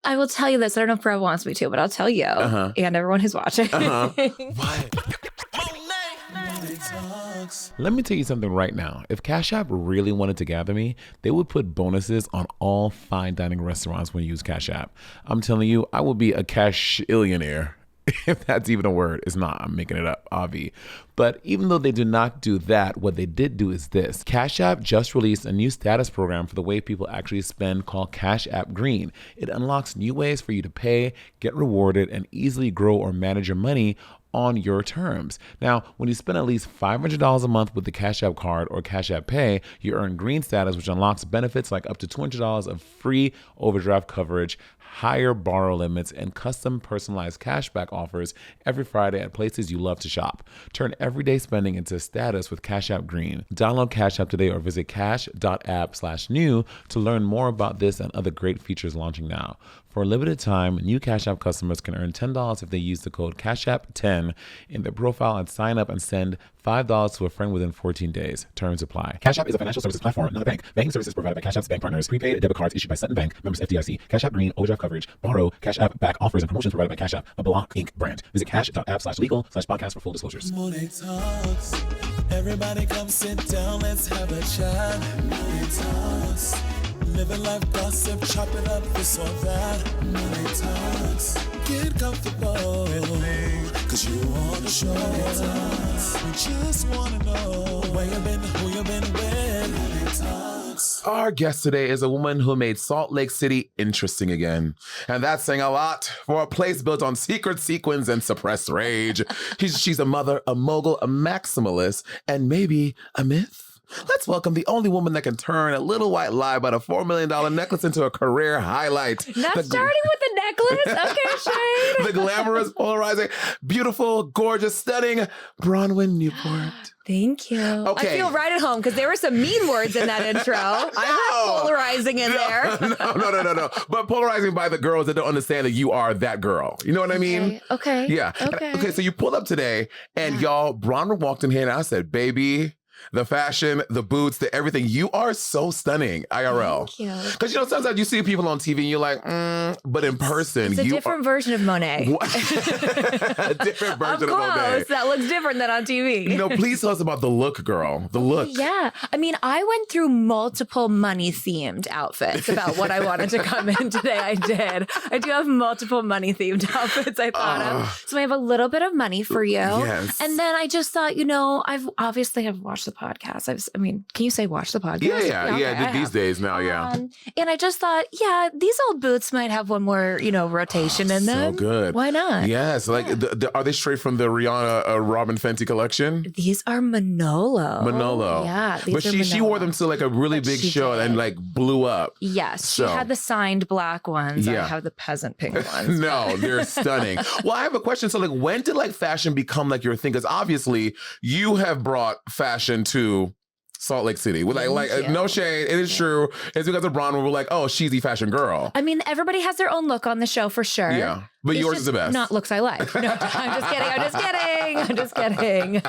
I will tell you this. I don't know if Bro wants me to, but I'll tell you and everyone who's watching. What? Let me tell you something right now. If Cash App really wanted to gather me, they would put bonuses on all fine dining restaurants when you use Cash App. I'm telling you, I will be a cash-illionaire. If that's even a word. It's not. I'm making it up, Avi. But even though they do not do that, what they did do is this. Cash App just released a new status program for the way people actually spend called Cash App Green. It unlocks new ways for you to pay, get rewarded, and easily grow or manage your money on your terms. Now, when you spend at least $500 a month with the Cash App card or Cash App Pay, you earn green status, which unlocks benefits like up to $200 of free overdraft coverage, higher borrow limits, and custom personalized cashback offers every Friday at places you love to shop. Turn everyday spending into status with Cash App Green. Download Cash App today or visit cash.app/new to learn more about this and other great features launching now. For a limited time, new Cash App customers can earn $10 if they use the code CashApp10 in their profile and sign up and send $5 to a friend within 14 days. Terms apply. Cash App is a financial services platform, not a bank. Banking services provided by Cash App's bank partners. Prepaid debit cards issued by Sutton Bank. Members FDIC. Cash App Green. Overdraft coverage. Borrow. Cash App back offers and promotions provided by Cash App. A Block Inc. brand. Visit cash.app/legal/podcast for full disclosures. Monét Talks. Everybody come sit down. Let's have a chat. Monét Talks. Living life gossip, chop it up, this or that. Monét Talks. Get comfortable with me, cause you on the show. We just wanna know where you been, who you been with. Monét Talks. Our guest today is a woman who made Salt Lake City interesting again. And that's saying a lot for a place built on secret sequins and suppressed rage. She's a mother, a mogul, a maximalist, and maybe a myth. Let's welcome the only woman that can turn a little white lie about a $4 million necklace into a career highlight. Not starting with the necklace. Okay, Shane. The glamorous, polarizing, beautiful, gorgeous, stunning Bronwyn Newport. Thank you. Okay. I feel right at home because there were some mean words in that intro. I heard polarizing in there. No. But polarizing by the girls that don't understand that you are that girl. You know what I mean? Okay. Yeah. Okay. So you pulled up today and y'all, Bronwyn walked in here and I said, baby, the fashion, the boots, the everything. You are so stunning, IRL. Thank you. Because, sometimes you see people on TV and you're like, but in person, it's a different version of Monet. A different version of Monet. That looks different than on TV. Please tell us about the look, girl. The look. Yeah. I mean, I went through multiple money-themed outfits about what I wanted to come in today. I did. I do have multiple money-themed outfits I thought of. So I have a little bit of money for you. Yes. And then I just thought, I've watched the podcast. Can you say watch the podcast? Yeah. These days now, yeah. And I just thought, these old boots might have one more, rotation in them. So good. Why not? Yes. Like, are they straight from the Rihanna Robin Fenty collection? These are Manolo. Yeah. But she wore them to like a really big show and like blew up. Yes. She had the signed black ones. Yeah. I have the peasant pink ones. No, they're stunning. Well, I have a question. So like, when did like fashion become like your thing? Because obviously you have brought fashion to Salt Lake City. With no shade, it is true. It's because of Bronwyn. We're like, oh, she's the fashion girl. I mean, everybody has their own look on the show for sure. Yeah. But yours is the best. Not looks I like. No, I'm just kidding.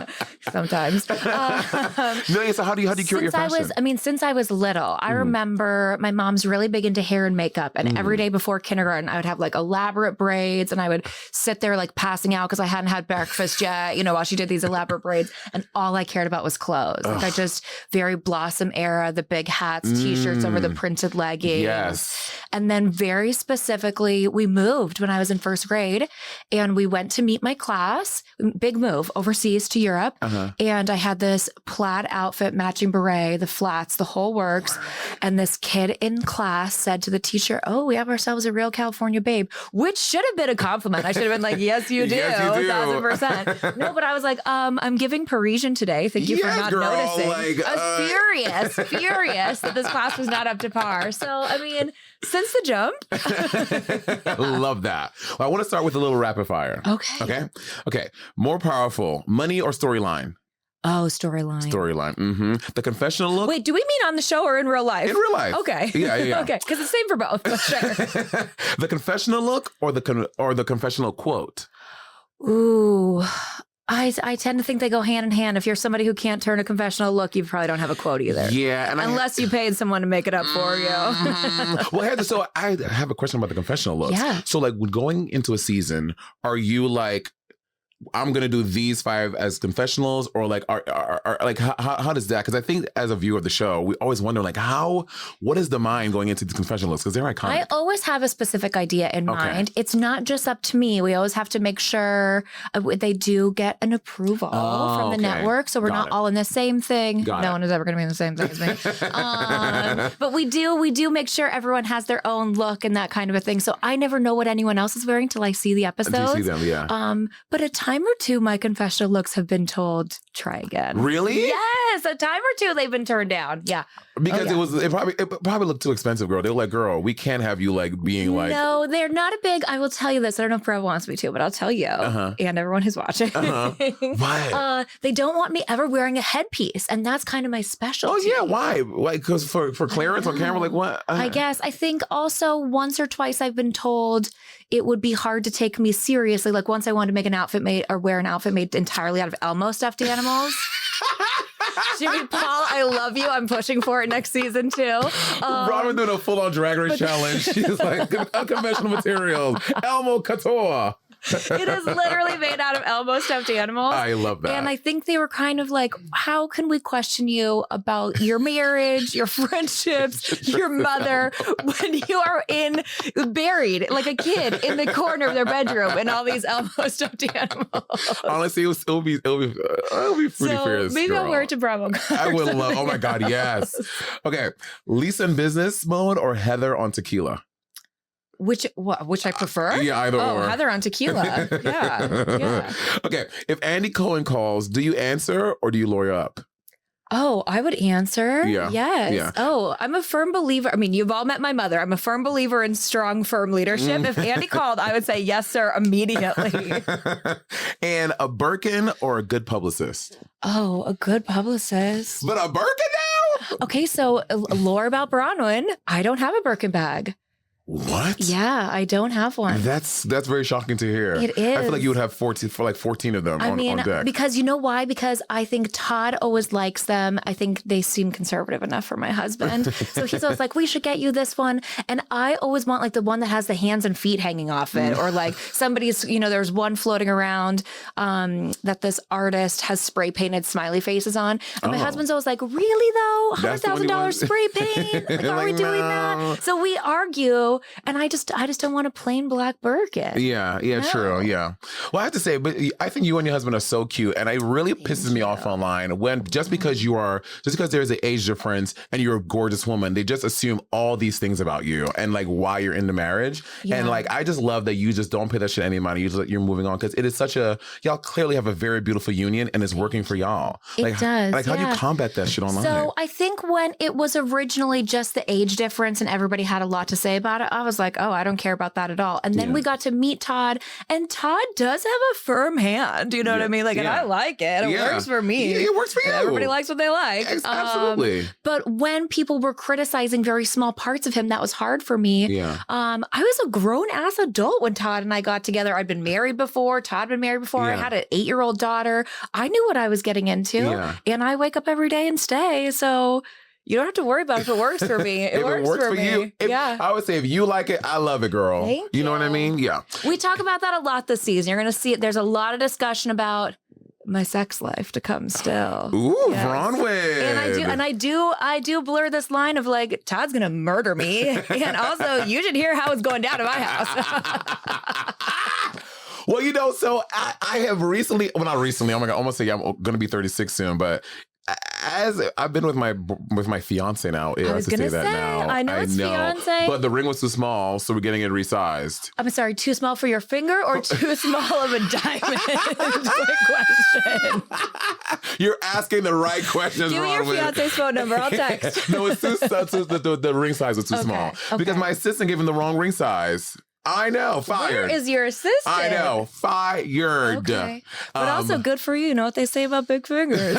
Sometimes. So how do you curate your fashion? Since I was little, I remember my mom's really big into hair and makeup. And every day before kindergarten, I would have like elaborate braids and I would sit there like passing out because I hadn't had breakfast yet, while she did these elaborate braids. And all I cared about was clothes. Like I just very Blossom era, the big hats, t-shirts over the printed leggings. Yes. And then very specifically, we moved when I was in first grade and we went to meet my class, big move overseas to Europe. And I had this plaid outfit, matching beret, the flats, the whole works. And this kid in class said to the teacher, oh, we have ourselves a real California babe, which should have been a compliment. I should have been like, yes, you do. Yes, you do. 1000%. No, but I was like, I'm giving Parisian today. Thank you for not noticing. I was furious that this class was not up to par. So, since the jump. Love that. Well, I want to start with a little rapid fire. Okay. More powerful, money or storyline? Oh, storyline. The confessional look. Wait, do we mean on the show or in real life? In real life. Okay. Yeah. Okay, because it's the same for both, but sure. The confessional look or the confessional quote? Ooh, I tend to think they go hand in hand. If you're somebody who can't turn a confessional look, you probably don't have a quote either. Yeah. And unless you paid someone to make it up for you. Well, Heather, so I have a question about the confessional looks. Yeah. So like when going into a season, are you like, I'm going to do these 5 as confessionals, or like, are like, how does that? Because I think as a viewer of the show, we always wonder like what is the mind going into the confessional looks? Because they're iconic. I always have a specific idea in mind. It's not just up to me. We always have to make sure they do get an approval from the network. So we're not all in the same thing. No one is ever going to be in the same thing as me. But we do make sure everyone has their own look and that kind of a thing. So I never know what anyone else is wearing till I see the episodes. Until you see them, yeah. But a time or two, my confessional looks have been told, try again. Really? Yes, a time or two they've been turned down. Yeah. Because it probably looked too expensive, girl. They were like, girl, we can't have you like being like. No, they're not a big, I will tell you this. I don't know if Brev wants me to, but I'll tell you and everyone who's watching. Why? They don't want me ever wearing a headpiece. And that's kind of my specialty. Oh, yeah. Why? Like, because for clearance on camera, like what? I guess. I think also once or twice I've been told it would be hard to take me seriously. Like once I wanted to make an outfit made or wear an outfit made entirely out of Elmo stuffed animals. Jimmy Paul, I love you. I'm pushing for it next season too. Bronwyn doing a full-on drag race challenge. She's like, unconventional materials. Elmo Couture. It is literally made out of Elmo stuffed animals. I love that. And I think they were kind of like, how can we question you about your marriage, your friendships, your mother, when you are buried like a kid in the corner of their bedroom in all these Elmo stuffed animals? Honestly, it'll be pretty fierce. Maybe I'll wear it to Bravo. I would love. Oh my God, yes. Okay, Lisa in business mode or Heather on tequila? Which I prefer? Yeah, either or. Heather on tequila. Yeah. Okay, if Andy Cohen calls, do you answer or do you lawyer up? Oh, I would answer. Yeah. Yes. Yeah. Oh, I'm a firm believer. I mean, you've all met my mother. I'm a firm believer in strong, firm leadership. If Andy called, I would say, yes, sir, immediately. And a Birkin or a good publicist? Oh, a good publicist. But a Birkin now? Okay, so lore about Bronwyn. I don't have a Birkin bag. What? Yeah, I don't have one. That's very shocking to hear. It is. I feel like you would have 14 of them on deck. Because you know why? Because I think Todd always likes them. I think they seem conservative enough for my husband. So he's always like, we should get you this one. And I always want like the one that has the hands and feet hanging off it. Or like somebody's, there's one floating around that this artist has spray painted smiley faces on. And my husband's always like, really though? $100,000 spray paint? Like, are we doing that? So we argue. And I just don't want a plain black Birkin. Yeah, no. True. Yeah. Well, I have to say, but I think you and your husband are so cute, and it really pisses me off online when just because there's an age difference and you're a gorgeous woman, they just assume all these things about you and like why you're into marriage. Yeah. And like I just love that you just don't pay that shit any money. You're moving on because it is y'all clearly have a very beautiful union and it's working for y'all. It does. Like how do you combat that shit online? So I think when it was originally just the age difference and everybody had a lot to say about it, I was like, oh, I don't care about that at all. And then we got to meet Todd, and Todd does have a firm hand. You know what I mean? Like, and I like it. It works for me. Yeah, it works for you. Everybody likes what they like. Absolutely. But when people were criticizing very small parts of him, that was hard for me. Yeah. I was a grown-ass adult when Todd and I got together. I'd been married before. Todd had been married before. I had an 8-year-old daughter. I knew what I was getting into. Yeah. And I wake up every day and stay. So you don't have to worry about if it works for me. It works for me. I would say if you like it, I love it, girl. Thank you know what I mean? Yeah. We talk about that a lot this season. You're going to see it. There's a lot of discussion about my sex life to come still. Ooh, yes. Bronwyn. And I do blur this line of like, Todd's going to murder me. And also, you should hear how it's going down at my house. Well, so I have recently, well, not recently, I'm going to almost say I'm going to be 36 soon, but as I've been with my fiance now, I was going to say that now. I know it's fiance. But the ring was too small, so we're getting it resized. I'm sorry, too small for your finger or too small of a diamond? Quick question. You're asking the right questions, Give me your fiance's phone number. I'll text. No, it's too the ring size was too small. Because my assistant gave him the wrong ring size. I know, fired. Where is your assistant? I know, fired. Okay. But also good for you. You know what they say about big fingers.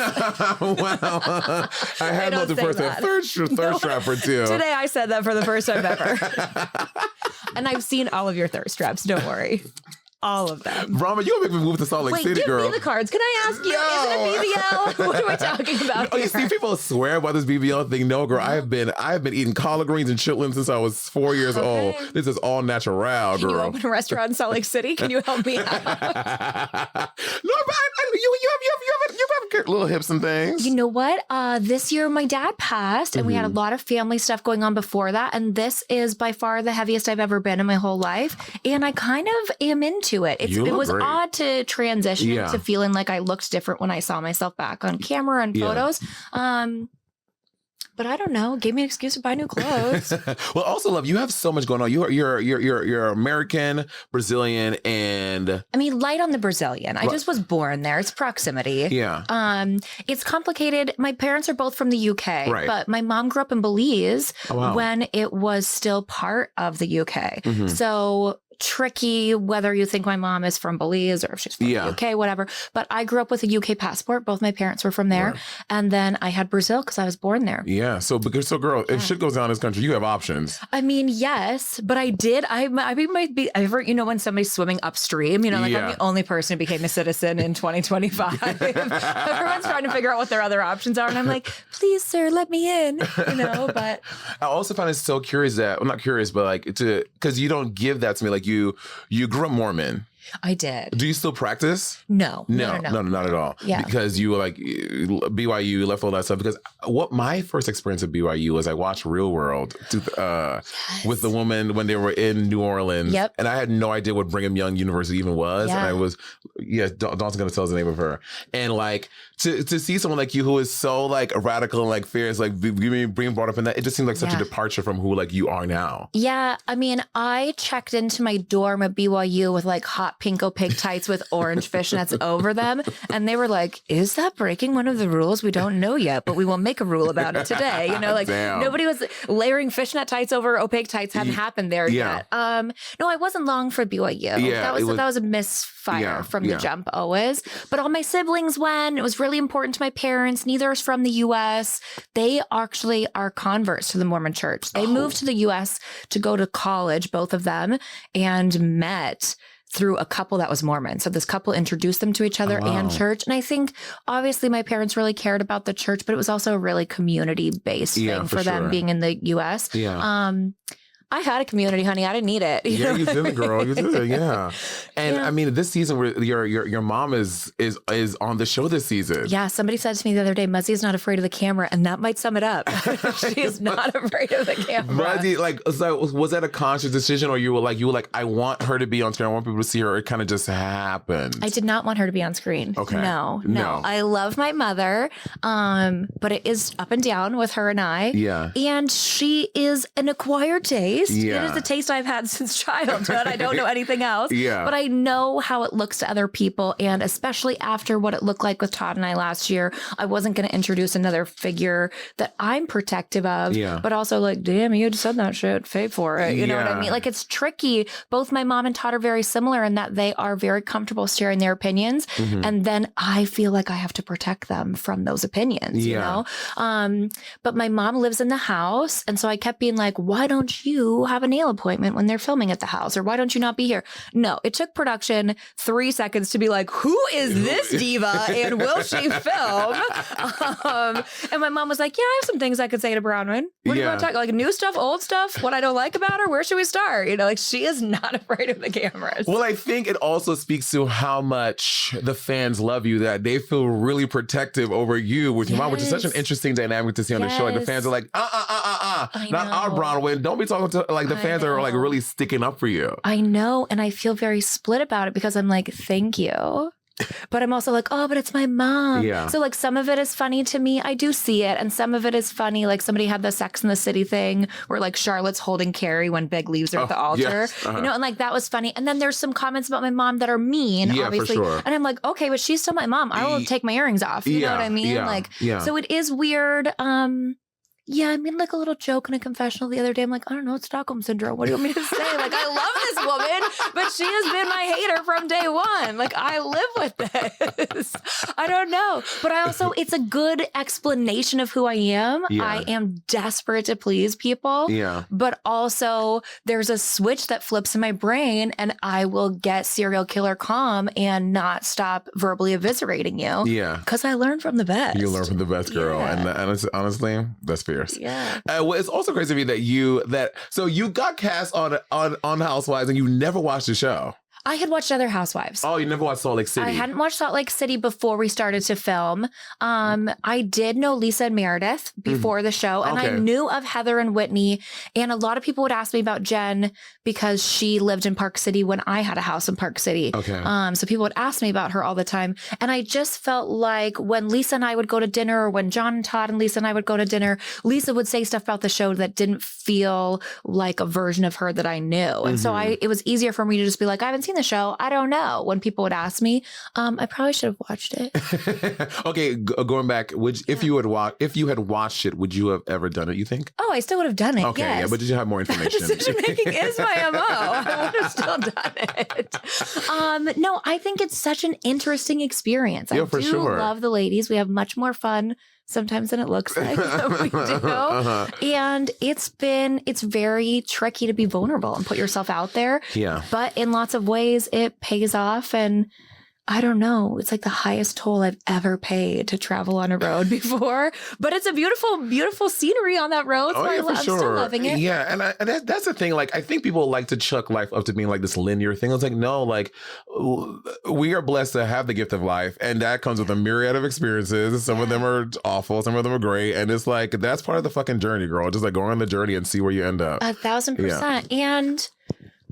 Well, I had nothing for a third strap or two. Today I said that for the first time ever. And I've seen all of your thirst traps. Don't worry. All of them. Rama, you gonna make me move to Salt Lake City, girl. Give me the cards. Can I ask you, is it a BBL? What are we talking about Oh, here? you see people swear about this BBL thing. No, girl, I've been eating collard greens and chitlins since I was 4 years old. This is all natural, girl. Can you open a restaurant in Salt Lake City? Can you help me out? No, but you have little hips and things. You know what? This year my dad passed and we had a lot of family stuff going on before that. And this is by far the heaviest I've ever been in my whole life. And I kind of am into it. It was great. Odd to transition to feeling like I looked different when I saw myself back on camera and photos. But I don't know. Gave me an excuse to buy new clothes. Well, also, love, you have so much going on. You're American, Brazilian, and I mean, light on the Brazilian. I just was born there. It's proximity. Yeah. It's complicated. My parents are both from the UK, but my mom grew up in Belize when it was still part of the UK. So tricky whether you think my mom is from Belize or if she's from the UK, whatever. But I grew up with a UK passport. Both my parents were from there. And then I had Brazil because I was born there. Yeah. So girl, if shit goes down in this country, you have options. I mean, yes, but I did. I might be ever, when somebody's swimming upstream, like I'm the only person who became a citizen in 2025. Everyone's trying to figure out what their other options are. And I'm like, please, sir, let me in, but I also find it so curious that, well, not curious, but because you don't give that to me. Like you grew up Mormon. I did. Do you still practice? No, not at all. Yeah. Because you were like BYU, you left all that stuff. Because what my first experience at BYU was I watched Real World with the woman when they were in New Orleans. Yep. And I had no idea what Brigham Young University even was. Yeah. And I was, Dawn's going to tell us the name of her. And to see someone like you who is so radical and fierce, being brought up in that, it just seemed like such a departure from who you are now. Yeah. I mean, I checked into my dorm at BYU with hot pink opaque tights with orange fishnets over them. And they were like, is that breaking one of the rules? We don't know yet, but we will make a rule about it today. Damn. Nobody was layering fishnet tights over opaque tights. Hadn't happened there yet. No, I wasn't long for BYU. Yeah, that was a misfire from the jump always. But all my siblings went. It was really important to my parents. Neither is from the U.S. They actually are converts to the Mormon church. They moved to the U.S. to go to college, both of them, and met through a couple that was Mormon. So this couple introduced them to each other and church. And I think obviously my parents really cared about the church, but it was also a really community-based thing for them being in the U.S. Yeah. I had a community, honey. I didn't need it. You did it, girl. You did it, yeah. And I mean, this season, your mom is on the show this season. Yeah, somebody said to me the other day, Muzzy is not afraid of the camera, and that might sum it up. She is not afraid of the camera. Muzzy, was that a conscious decision, or you were like, I want her to be on screen, I want people to see her, or it kind of just happened? I did not want her to be on screen. Okay. No. I love my mother, but it is up and down with her and I. Yeah. And she is an acquired taste. Yeah. It is the taste I've had since childhood. I don't know anything else. Yeah. But I know how it looks to other people. And especially after what it looked like with Todd and I last year, I wasn't going to introduce another figure that I'm protective of. Yeah. But also damn, you said that shit. Pay for it. You know what I mean? It's tricky. Both my mom and Todd are very similar in that they are very comfortable sharing their opinions. Mm-hmm. And then I feel like I have to protect them from those opinions, you know? But my mom lives in the house. And so I kept being like, why don't you have a nail appointment when they're filming at the house? Or why don't you not be here? No, it took production 3 seconds to be like, who is this diva and will she film? And my mom was like, yeah, I have some things I could say to Bronwyn. What do you want to talk? New stuff, old stuff, what I don't like about her? Where should we start? She is not afraid of the cameras. Well, I think it also speaks to how much the fans love you, that they feel really protective over you with your mom, which is such an interesting dynamic to see on the show. The fans are like, not our Bronwyn. Don't be talking to the fans are really sticking up for you. I know. And I feel very split about it because I'm like, thank you. But I'm also like, oh, but it's my mom. Yeah. So some of it is funny to me. I do see it. And some of it is funny. Somebody had the Sex and the City thing where Charlotte's holding Carrie when Big leaves her at the altar. Yes. Uh-huh. And that was funny. And then there's some comments about my mom that are mean, obviously. For sure. And I'm like, okay, but she's still my mom. I will take my earrings off. You know what I mean? So it is weird. Yeah, I made like a little joke in a confessional the other day. I'm like, I don't know, it's Stockholm syndrome. What do you want me to say? Like, I love this woman, but she has been my hater from day one. Like, I live with this. I don't know. But it's a good explanation of who I am. Yeah. I am desperate to please people. Yeah. But also there's a switch that flips in my brain and I will get serial killer calm and not stop verbally eviscerating you. Yeah. Because I learned from the best. You learn from the best, girl. Yeah. And honestly, that's fierce. Yeah. Well, it's also crazy to me so you got cast on Housewives and you never watched the show. I had watched other Housewives. Oh, you never watched Salt Lake City? I hadn't watched Salt Lake City before we started to film. I did know Lisa and Meredith before the show, and I knew of Heather and Whitney. And a lot of people would ask me about Jen because she lived in Park City when I had a house in Park City. Okay. So people would ask me about her all the time. And I just felt like when Lisa and I would go to dinner, or when John and Todd and Lisa and I would go to dinner, Lisa would say stuff about the show that didn't feel like a version of her that I knew. And so it was easier for me to just be like, I haven't seen the show. I don't know. When people would ask me, I probably should have watched it. Okay, going back, if you had watched it, would you have ever done it, you think? Oh, I still would have done it. Okay, yes. yeah, but did you have more information? Decision making is my MO. I would have still done it. No, I think it's such an interesting experience. Yeah, I for do sure. love the ladies. We have much more fun sometimes than it looks like we do. And it's very tricky to be vulnerable and put yourself out there. Yeah. But in lots of ways, it pays off. And I don't know. It's like the highest toll I've ever paid to travel on a road before. But it's a beautiful, beautiful scenery on that road. So I'm still loving it. Yeah. And that's the thing. Like, I think people like to chuck life up to being like this linear thing. It's like, no, like we are blessed to have the gift of life. And that comes with a myriad of experiences. Some of them are awful. Some of them are great. And it's like, that's part of the fucking journey, girl. Just like go on the journey and see where you end up. 1,000%. Yeah. And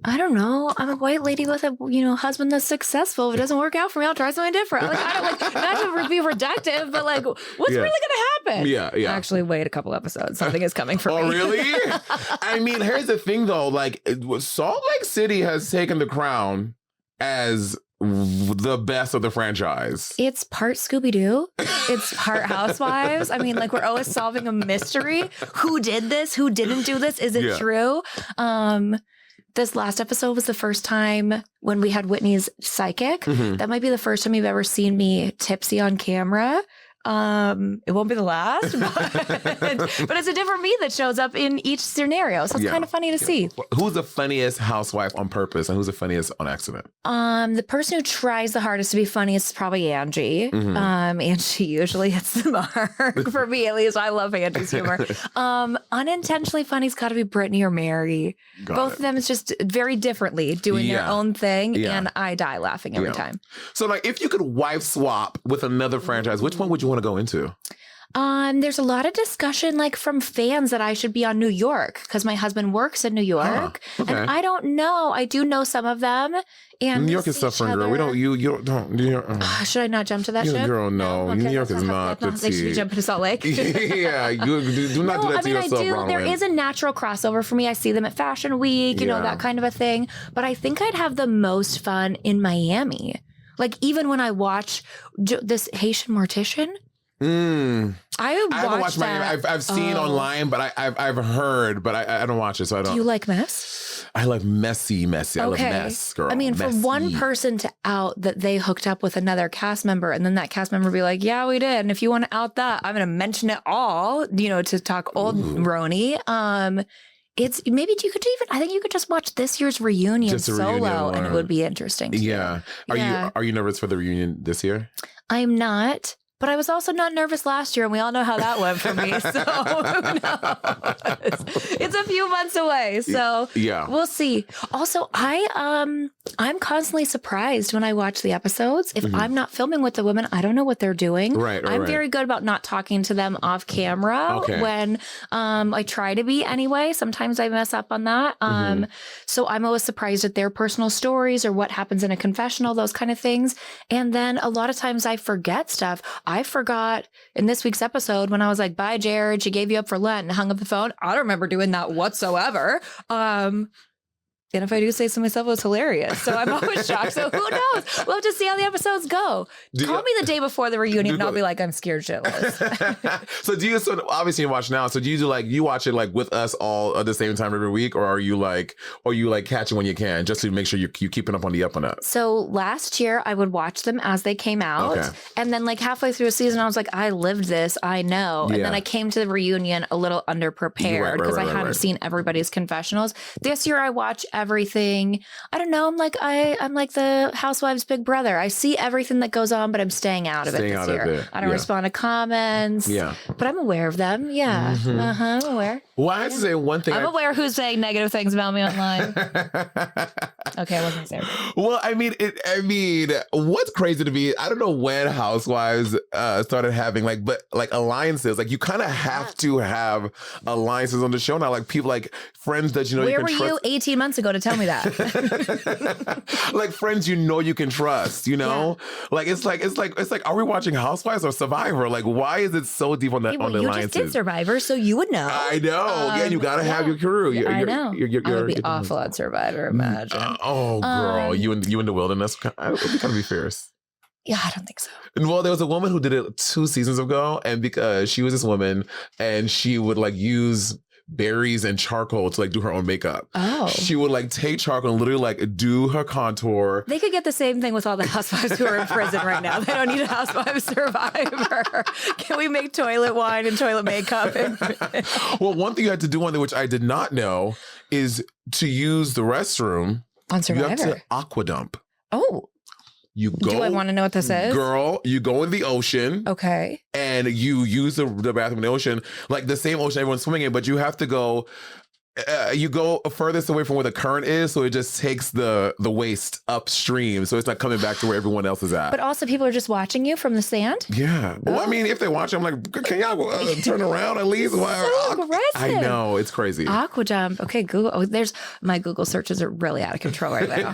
I don't know. I'm a white lady with a husband that's successful. If it doesn't work out for me, I'll try something different. Like, I don't not to be reductive, but like, what's really going to happen? Yeah. Actually, wait a couple episodes. Something is coming for me. Oh, really? I mean, here's the thing, though. Like, Salt Lake City has taken the crown as the best of the franchise. It's part Scooby-Doo. It's part Housewives. I mean, like, we're always solving a mystery. Who did this? Who didn't do this? Is it true? This last episode was the first time when we had Whitney's psychic. That might be the first time you've ever seen me tipsy on camera. It won't be the last, but it's a different me that shows up in each scenario. So it's kind of funny to see. Who's the funniest housewife on purpose and who's the funniest on accident? The person who tries the hardest to be funniest is probably Angie. And she usually hits the mark for me, at least. I love Angie's humor. Unintentionally funny's got to be Brittany or Mary. Both of them is just very differently doing their own thing. And I die laughing every time. So like, if you could wife swap with another franchise, which one would you want to go into? There's a lot of discussion like from fans that I should be on New York because my husband works in New York. Okay. And I don't know. I do know some of them. And New York is suffering, girl. We don't. Should I not jump to that ship? Girl, no. Okay, New York is not the like, should we jump into Salt Lake? Yeah, you do not do that to yourself, Bronwyn. There is a natural crossover for me. I see them at Fashion Week, you know, that kind of a thing. But I think I'd have the most fun in Miami. Like even when I watch this Haitian Mortician. I haven't watched Miami. I've seen online, but I've heard, but I don't watch it, so I don't. Do you like mess? I like messy. I love mess, girl. I mean, for one person to out that they hooked up with another cast member, and then that cast member be like, "Yeah, we did," and if you want to out that, I'm going to mention it all, you know, to talk old Roni. It's maybe you could even. I think you could just watch this year's reunion solo, and it would be interesting. Yeah. Are you nervous for the reunion this year? I'm not. But I was also not nervous last year, and we all know how that went for me. So who knows? It's a few months away, so we'll see. Also, I'm constantly surprised when I watch the episodes. If I'm not filming with the women, I don't know what they're doing. I'm very good about not talking to them off camera when I try to be anyway. Sometimes I mess up on that. So I'm always surprised at their personal stories or what happens in a confessional, those kind of things. And then a lot of times I forget stuff. I forgot in this week's episode when I was like, bye, Jared, she gave you up for Lent and hung up the phone. I don't remember doing that whatsoever. And if I do say so myself, it was hilarious. So I'm always shocked. So who knows? We'll have to see how the episodes go. Call me the day before the reunion and I'll be like, I'm scared shitless. So obviously you watch now. So do you you watch it like with us all at the same time every week? Or are you catching when you can just to make sure you're keeping up on the up and up? So last year I would watch them as they came out. Okay. And then like halfway through a season, I was like, I lived this. I know. And then I came to the reunion a little underprepared because I hadn't seen everybody's confessionals. This year I watch everything. I don't know. I'm like the housewives' big brother. I see everything that goes on, but I'm staying out of it this year. I don't respond to comments. Yeah. But I'm aware of them. Yeah. Mm-hmm. I'm aware. Well, I have to say one thing. I'm aware who's saying negative things about me online. Okay, I wasn't there. Well, I mean, what's crazy to me, I don't know when housewives started having alliances. Like you kind of have to have alliances on the show now. Like people, like friends that you know. Where were you 18 months ago to tell me that? Like friends you can trust. You know, like it's like are we watching Housewives or Survivor? Like why is it so deep on the alliances? You just did Survivor, so you would know. I know. You gotta have your crew. I know. I would be awful at Survivor. Imagine. Girl, you in the wilderness. It would be kind of be fierce. Yeah, I don't think so. Well, there was a woman who did it 2 seasons ago, and because she was this woman, and she would use berries and charcoal to do her own makeup. Oh. She would take charcoal and literally do her contour. They could get the same thing with all the housewives who are in prison right now. They don't need a housewife survivor. Can we make toilet wine and toilet makeup? Well, one thing you had to do, which I did not know, is to use the restroom. On Survivor. You have to aqua dump. Oh. Do I want to know what this is? Girl, you go in the ocean. Okay. And you use the bathroom in the ocean, like the same ocean everyone's swimming in, but you have to go, you go furthest away from where the current is, so it just takes the waste upstream, so it's not coming back to where everyone else is at. But also people are just watching you from the sand? Yeah. Well, I mean, if they watch, I'm like, can y'all turn around at least? So aggressive. I know, it's crazy. Aqua dump. Okay, Google. Oh, there's my Google searches are really out of control right now.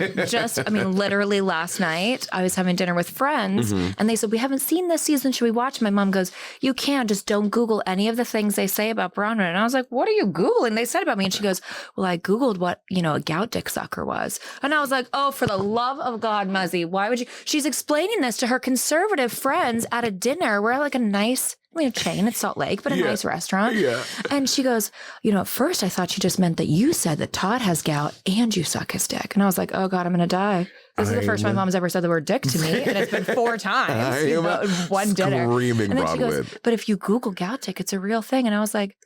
Literally last night, I was having dinner with friends, and they said, we haven't seen this season. Should we watch? My mom goes, you can, just don't Google any of the things they say about Bronwyn. And I was like, what are you Googling? They said about me. And she goes, well, I Googled what, a gout dick sucker was. And I was like, oh, for the love of God, Muzzy, why would you? She's explaining this to her conservative friends at a dinner. We're at a nice, a chain at Salt Lake, but a nice restaurant. Yeah. And she goes, at first I thought she just meant that you said that Todd has gout and you suck his dick. And I was like, oh God, I'm going to die. This is the first time my mom's ever said the word dick to me. And it's been 4 times, one dinner. Screaming, and then she goes, but if you Google gout dick, it's a real thing. And I was like,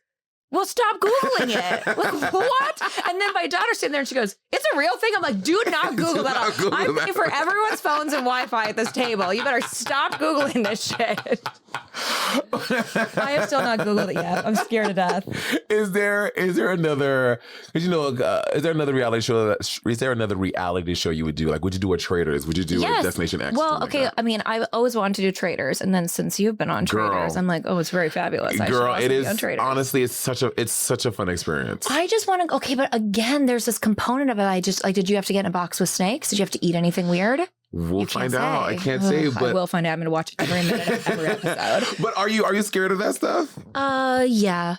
well, stop Googling it. Like, what? And then my daughter's sitting there and she goes, it's a real thing. I'm like, do not Google that. I pay for everyone's phones and Wi-Fi at this table. You better stop Googling this shit. I have still not Googled it yet. I'm scared to death. Is there another, is there another reality show is there another reality show you would do? Like, would you do a Traders? Would you do a Destination X? Well, okay. I've always wanted to do Traders. And then since you've been on Traders, I'm like, oh, it's very fabulous. Girl, it is, honestly, it's such a fun experience. I just want to, okay, but again, there's this component of it. Did you have to get in a box with snakes? Did you have to eat anything weird? We'll find out. I can't say, but I will find out. I'm going to watch every minute of every episode. But are you scared of that stuff? Yeah.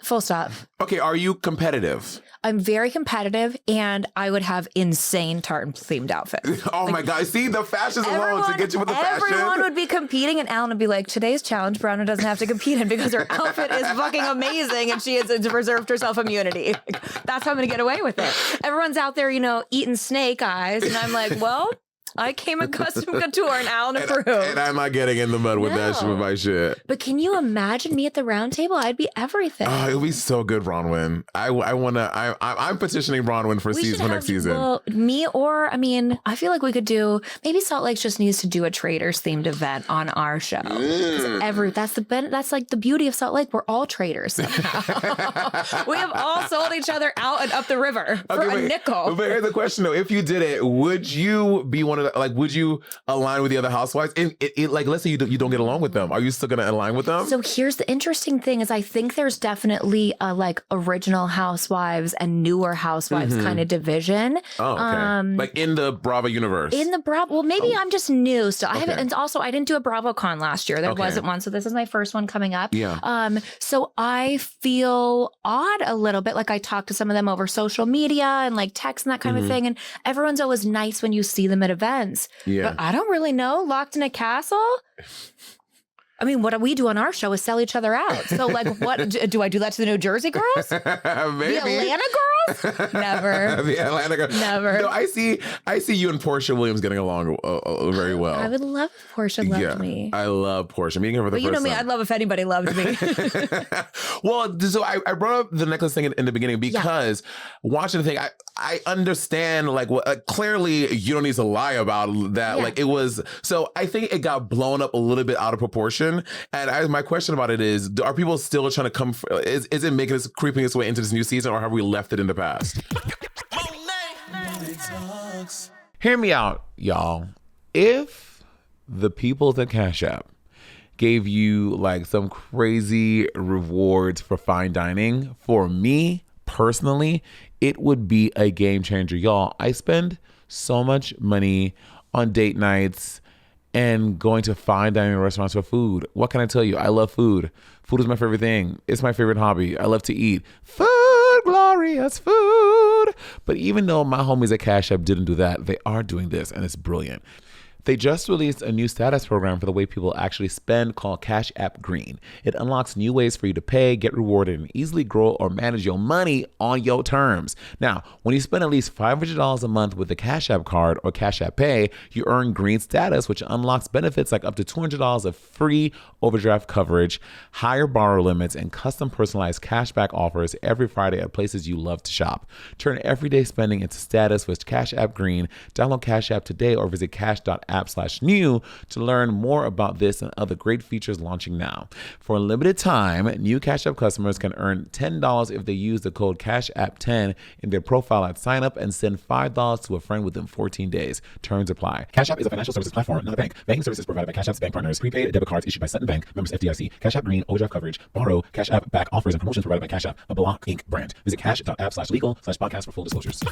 Full stop. Okay, are you competitive? I'm very competitive, and I would have insane tartan themed outfits. Oh my God. See, the fashions alone to get you with the fashion. Everyone would be competing, and Alan would be like, today's challenge, Bronwyn doesn't have to compete in because her outfit is fucking amazing, and she has reserved herself immunity. That's how I'm going to get away with it. Everyone's out there, eating snake eyes, and I'm like, well, I came in custom couture and Alan approved. And I'm not getting in the mud with that shit, with my shit. But can you imagine me at the round table? I'd be everything. Oh, it would be so good, Bronwyn. I'm petitioning Bronwyn for next season. Well, I feel like we could do, maybe Salt Lake just needs to do a Traders themed event on our show. That's like the beauty of Salt Lake. We're all traders somehow. We have all sold each other out and up the river for a nickel. But here's the question though. If you did it, would you be one want to, like, would you align with the other housewives? And like, let's say you don't get along with them. Are you still going to align with them? So here's the interesting thing is I think there's definitely a like original housewives and newer housewives kind of division. Oh, okay. Like in the Bravo universe. In the Bravo, well, maybe I'm just new. So I haven't, and also I didn't do a BravoCon last year. There wasn't one. So this is my first one coming up. Yeah. So I feel odd a little bit. Like I talk to some of them over social media and like text and that kind of thing. And everyone's always nice when you see them at events. Yeah. But I don't really know. Locked in a castle? I mean, what we do on our show is sell each other out. So, like, what do I do that to the New Jersey girls? Maybe. The Atlanta girls? Never. The Atlanta girls. Never. No, I see you and Portia Williams getting along very well. I would love if Portia loved me. I love Portia. Meeting her for the but first you know me, time. I'd love if anybody loved me. Well, so I brought up the necklace thing in the beginning because watching the thing, I understand, like, clearly you don't need to lie about that. Yeah. Like, it was, so I think it got blown up a little bit out of proportion. And my question about it is, are people still trying to come, is it creeping its way into this new season, or have we left it in the past? Monét Talks. Hear me out, y'all. If the people at Cash App gave you like some crazy rewards for fine dining, for me personally, it would be a game changer. Y'all, I spend so much money on date nights and going to fine dining restaurants for food. What can I tell you? I love food. Food is my favorite thing. It's my favorite hobby. I love to eat. Food, glorious food. But even though my homies at Cash App didn't do that, they are doing this, and it's brilliant. They just released a new status program for the way people actually spend called Cash App Green. It unlocks new ways for you to pay, get rewarded, and easily grow or manage your money on your terms. Now, when you spend at least $500 a month with the Cash App card or Cash App Pay, you earn green status, which unlocks benefits like up to $200 of free overdraft coverage, higher borrow limits, and custom personalized cashback offers every Friday at places you love to shop. Turn everyday spending into status with Cash App Green. Download Cash App today or visit cash.app/new to learn more about this and other great features launching now. For a limited time, new Cash App customers can earn $10 if they use the code CashApp10 in their profile at sign up and send $5 to a friend within 14 days. Terms apply. Cash App is a financial services platform, not a bank. Banking services provided by Cash App's bank partners. Prepaid debit cards issued by Sutton Bank, members FDIC. Cash App Green, overdraft coverage, borrow, Cash App back offers and promotions provided by Cash App, a Block Inc. brand. Visit cash.app/legal/podcast for full disclosures.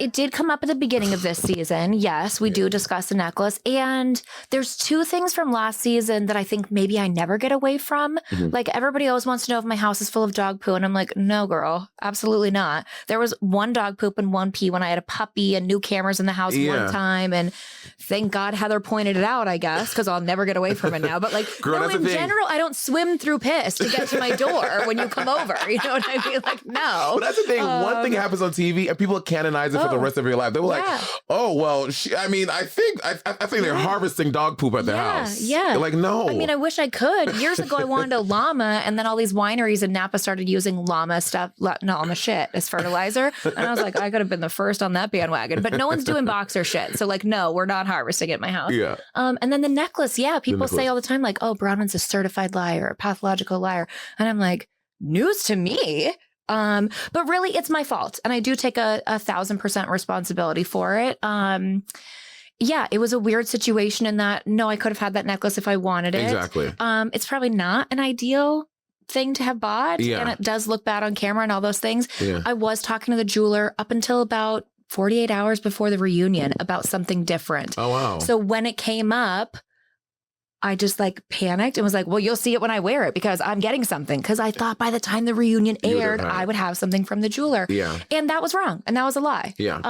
It did come up at the beginning of this season. Yes, we do discuss the necklace. And there's two things from last season that I think maybe I never get away from. Like everybody always wants to know if my house is full of dog poo. And I'm like, no, girl, absolutely not. There was one dog poop and one pee when I had a puppy and new cameras in the house one time. And thank God Heather pointed it out, I guess, because I'll never get away from it now. But like, Girl, no, in general, I don't swim through piss to get to my door when you come over. You know what I mean? Like, no. But that's the thing. One thing happens on TV and people canonize it for the rest of your life. They were like, oh, well, I think they're harvesting dog poop at their house. Yeah. They're like, no. I mean, I wish I could. Years ago, I wanted a llama, and then all these wineries in Napa started using llama shit as fertilizer. And I was like, I could have been the first on that bandwagon. But no one's doing boxer shit. So like, no, we're not harvesting at my house. Yeah. And then the necklace. Yeah. People say all the time, like, oh, Bronwyn's a certified liar, a pathological liar. And I'm like, news to me. But really, it's my fault. And I do take a 1,000% responsibility for it. Yeah, it was a weird situation in that, no, I could have had that necklace if I wanted it. Exactly. It's probably not an ideal thing to have bought. Yeah. And it does look bad on camera and all those things. Yeah. I was talking to the jeweler up until about 48 hours before the reunion about something different. Oh, wow. So when it came up, I just like panicked and was like, well, you'll see it when I wear it because I'm getting something. Because I thought by the time the reunion aired, I would have something from the jeweler. Yeah. And that was wrong. And that was a lie. Yeah.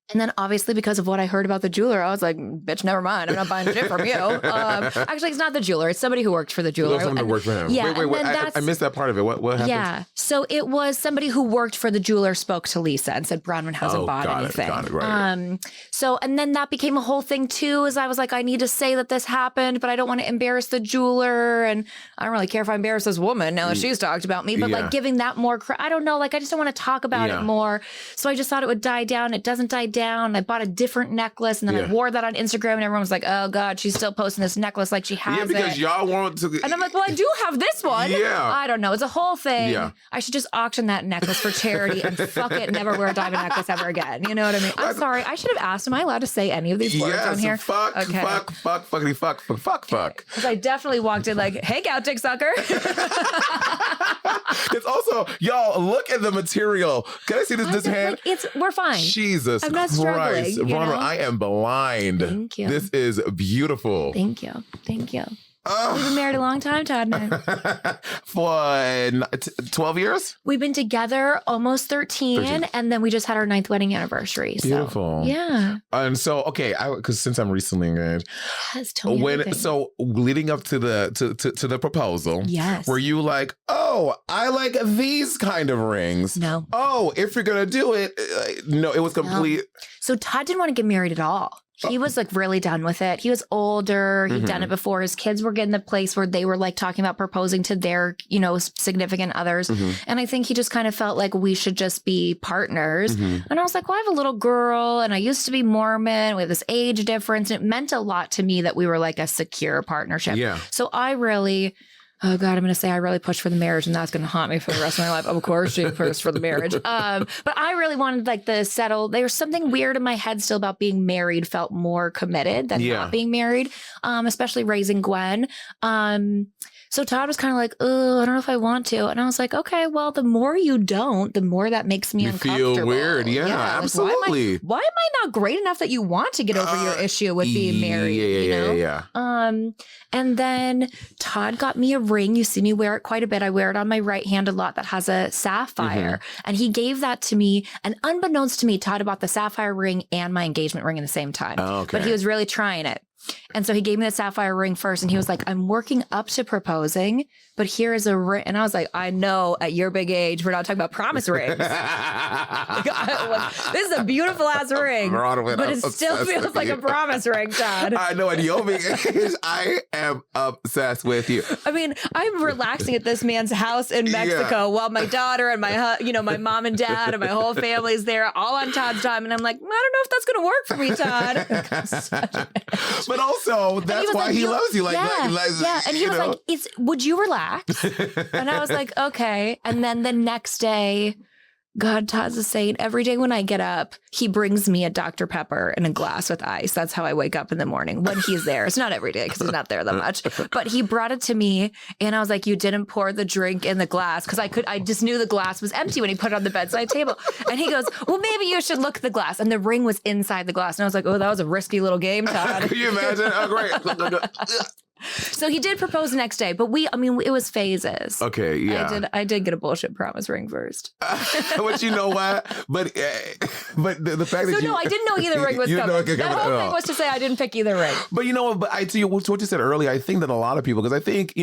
And then obviously because of what I heard about the jeweler, I was like, bitch, never mind. I'm not buying shit from you. Actually, it's not the jeweler. It's somebody who worked for the jeweler. Someone who worked for him. Yeah. Wait. I missed that part of it. What happened? Yeah. So it was somebody who worked for the jeweler spoke to Lisa and said, Bronwyn hasn't bought anything. Got it, right. So, and then that became a whole thing too, is I was like, I need to say that this happened, but I don't want to embarrass the jeweler. And I don't really care if I embarrass this woman now that she's talked about me, but like giving that more, I don't know, like I just don't want to talk about it more. So I just thought it would die down. It doesn't die down. down. I bought a different necklace and then I wore that on Instagram and everyone was like, oh God, she's still posting this necklace like she has it. Yeah, because y'all want to. And I'm like, well, I do have this one. Yeah. I don't know. It's a whole thing. Yeah. I should just auction that necklace for charity and fuck it, never wear a diamond necklace ever again. You know what I mean? I'm sorry. I should have asked, am I allowed to say any of these words on here? Fuck, fuck. Because I definitely walked in like, hey, gout dick sucker. It's also, y'all, look at the material. Can I see this hand? Like, we're fine. Jesus I'm not Christ. struggling. Bronwyn, I am blind. Thank you. This is beautiful. Thank you. We've been married a long time, Todd and I. For 12 years? We've been together almost 13, and then we just had our 9th wedding anniversary. Beautiful. So, yeah. And so, okay, because since I'm recently engaged, yes, tell me everything. So leading up to the proposal, yes, were you like, oh, I like these kind of rings? No. Oh, if you're gonna do it, no, it was complete. No. So Todd didn't want to get married at all. He was like really done with it. He was older. He'd done it before. His kids were getting the place where they were like talking about proposing to their, significant others. And I think he just kind of felt like we should just be partners. And I was like, well, I have a little girl and I used to be Mormon. We have this age difference. And it meant a lot to me that we were like a secure partnership. Yeah. So I really... Oh God, I'm going to say I really pushed for the marriage and that's going to haunt me for the rest of my life. Of course she pushed for the marriage. But I really wanted like the settle. There's something weird in my head still about being married, felt more committed than not being married, especially raising Gwen. So Todd was kind of like, oh, I don't know if I want to. And I was like, okay, well, the more you don't, the more that makes me uncomfortable. Feel weird. Yeah, absolutely. Like, why am I not great enough that you want to get over your issue with being married? Yeah. And then Todd got me a ring. You see me wear it quite a bit. I wear it on my right hand a lot that has a sapphire. And he gave that to me. And unbeknownst to me, Todd bought the sapphire ring and my engagement ring at the same time. Oh, okay. But he was really trying it. And so he gave me the sapphire ring first and he was like, I'm working up to proposing, but here is a ring. And I was like, I know at your big age, we're not talking about promise rings. This is a beautiful ass ring, but it still feels like a promise ring, Todd. I know at your big age, I am obsessed with you. I mean, I'm relaxing at this man's house in Mexico while my daughter and my mom and dad and my whole family's there all on Todd's time. And I'm like, I don't know if that's going to work for me, Todd. But also, that's why he loves you. And he was like, would you relax? And I was like, okay. And then the next day, God, Todd's a saint. Every day when I get up, he brings me a Dr. Pepper and a glass with ice. That's how I wake up in the morning when he's there. It's not every day because he's not there that much. But he brought it to me and I was like, you didn't pour the drink in the glass because I just knew the glass was empty when he put it on the bedside table. And he goes, well, maybe you should look at the glass. And the ring was inside the glass. And I was like, oh, that was a risky little game, Todd. Can you imagine? Oh, great. So he did propose the next day, but it was phases. Okay, yeah. I did get a bullshit promise ring first. But you know what? But the fact that I didn't know either ring was coming. That whole thing was to say I didn't pick either ring. But to what you said earlier, I think that a lot of people, because I think,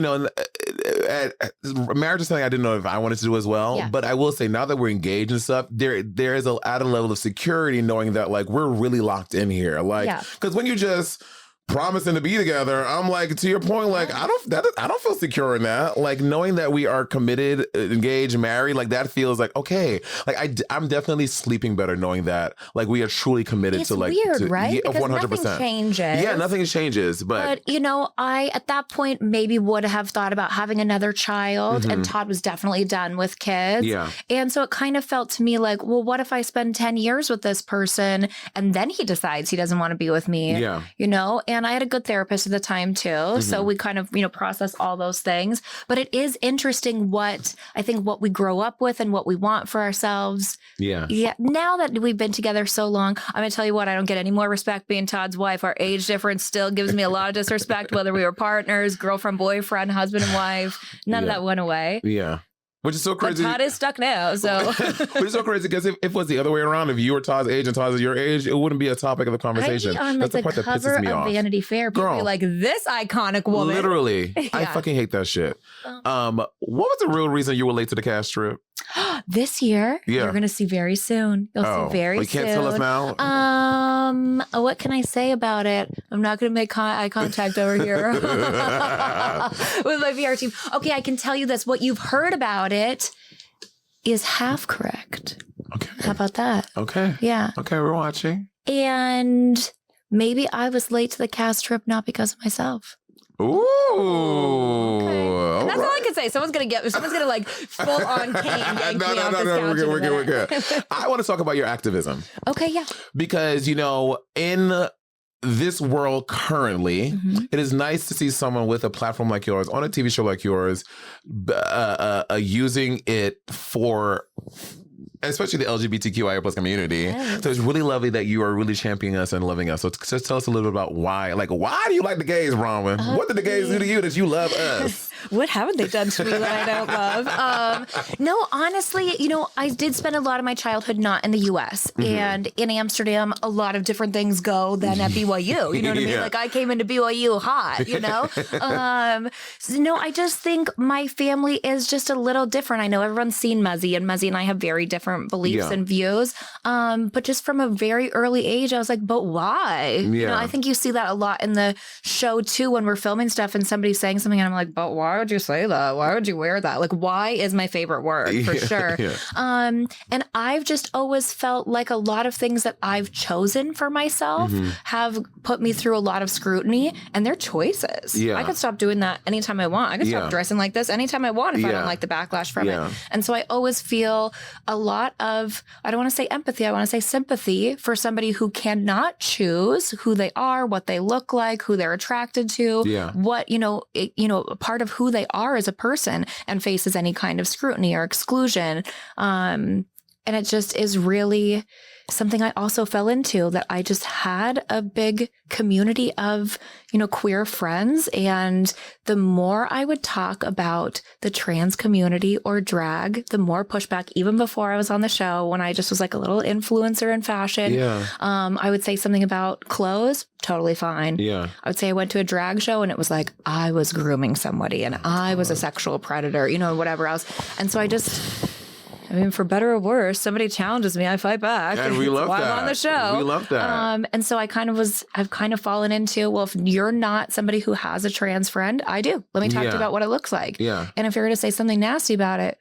marriage is something I didn't know if I wanted to do as well. Yeah. But I will say now that we're engaged and stuff, there is a added level of security knowing that like we're really locked in here. Like, because when you just promising to be together, I'm like, to your point, like I don't feel secure in that. Like knowing that we are committed, engaged, married, like that feels like okay. Like I'm definitely sleeping better knowing that like we are truly committed to like. It's weird, right? Because 100%. Nothing changes. Yeah, nothing changes. But I at that point maybe would have thought about having another child, and Todd was definitely done with kids. Yeah, and so it kind of felt to me like, well, what if I spend 10 years with this person and then he decides he doesn't want to be with me? Yeah, And I had a good therapist at the time too. So we kind of, process all those things. But it is interesting what we grow up with and what we want for ourselves. Yeah. Yeah. Now that we've been together so long, I'm going to tell you what, I don't get any more respect being Todd's wife. Our age difference still gives me a lot of disrespect, whether we were partners, girlfriend, boyfriend, husband and wife. None of that went away. Yeah. Which is so crazy. But Todd is stuck now, so. Which is so crazy because if it was the other way around, if you were Todd's age and Todd's your age, it wouldn't be a topic of the conversation. I'd be on That's the part that pisses me off. Vanity Fair. People be like, this iconic woman. Literally. Yeah. I fucking hate that shit. What was the real reason you were late to the cast trip? This year, you're going to see very soon. You'll see very soon. You can't tell us now? What can I say about it? I'm not going to make eye contact over here with my VR team. Okay, I can tell you this. What you've heard about it is half correct. Okay. How about that? Okay. Yeah. Okay, we're watching. And maybe I was late to the cast trip not because of myself. Ooh. Okay. And that's all I can say. Someone's gonna like full on cane yank me off this couch. We're good. I want to talk about your activism. Okay, yeah. Because, in this world currently, it is nice to see someone with a platform like yours, on a TV show like yours, using it for, especially the LGBTQIA plus community. Yes. So it's really lovely that you are really championing us and loving us. So just tell us a little bit about why. Like, why do you like the gays, Bronwyn? What did the gays do to you that you love us? What haven't they done to me that I don't love? No, honestly, I did spend a lot of my childhood not in the U.S. And in Amsterdam, a lot of different things go than at BYU. You know what I mean? Like, I came into BYU hot, So, no, I just think my family is just a little different. I know everyone's seen Muzzy, and Muzzy and I have very different beliefs and views. But just from a very early age, I was like, but why? Yeah. I think you see that a lot in the show, too, when we're filming stuff and somebody's saying something, and I'm like, but why would you say that? Why would you wear that? Like, why is my favorite word, for sure. Yeah. And I've just always felt like a lot of things that I've chosen for myself have put me through a lot of scrutiny, and they're choices. Yeah. I could stop doing that anytime I want. I could stop dressing like this anytime I want if I don't like the backlash from it. And so I always feel a lot of, I don't want to say empathy, I want to say sympathy for somebody who cannot choose who they are, what they look like, who they're attracted to, what, part of who they are as a person, and faces any kind of scrutiny or exclusion. And it just is really something I also fell into, that I just had a big community of, queer friends. And the more I would talk about the trans community or drag, the more pushback, even before I was on the show, when I just was like a little influencer in fashion. I would say something about clothes, totally fine. I would say I went to a drag show and it was like I was grooming somebody and I was a sexual predator, whatever else. And so for better or worse, somebody challenges me, I fight back. And we love that. I'm on the show. We love that. And so I've kind of fallen into, well, if you're not somebody who has a trans friend, I do. Let me talk to you about what it looks like. And if you're going to say something nasty about it,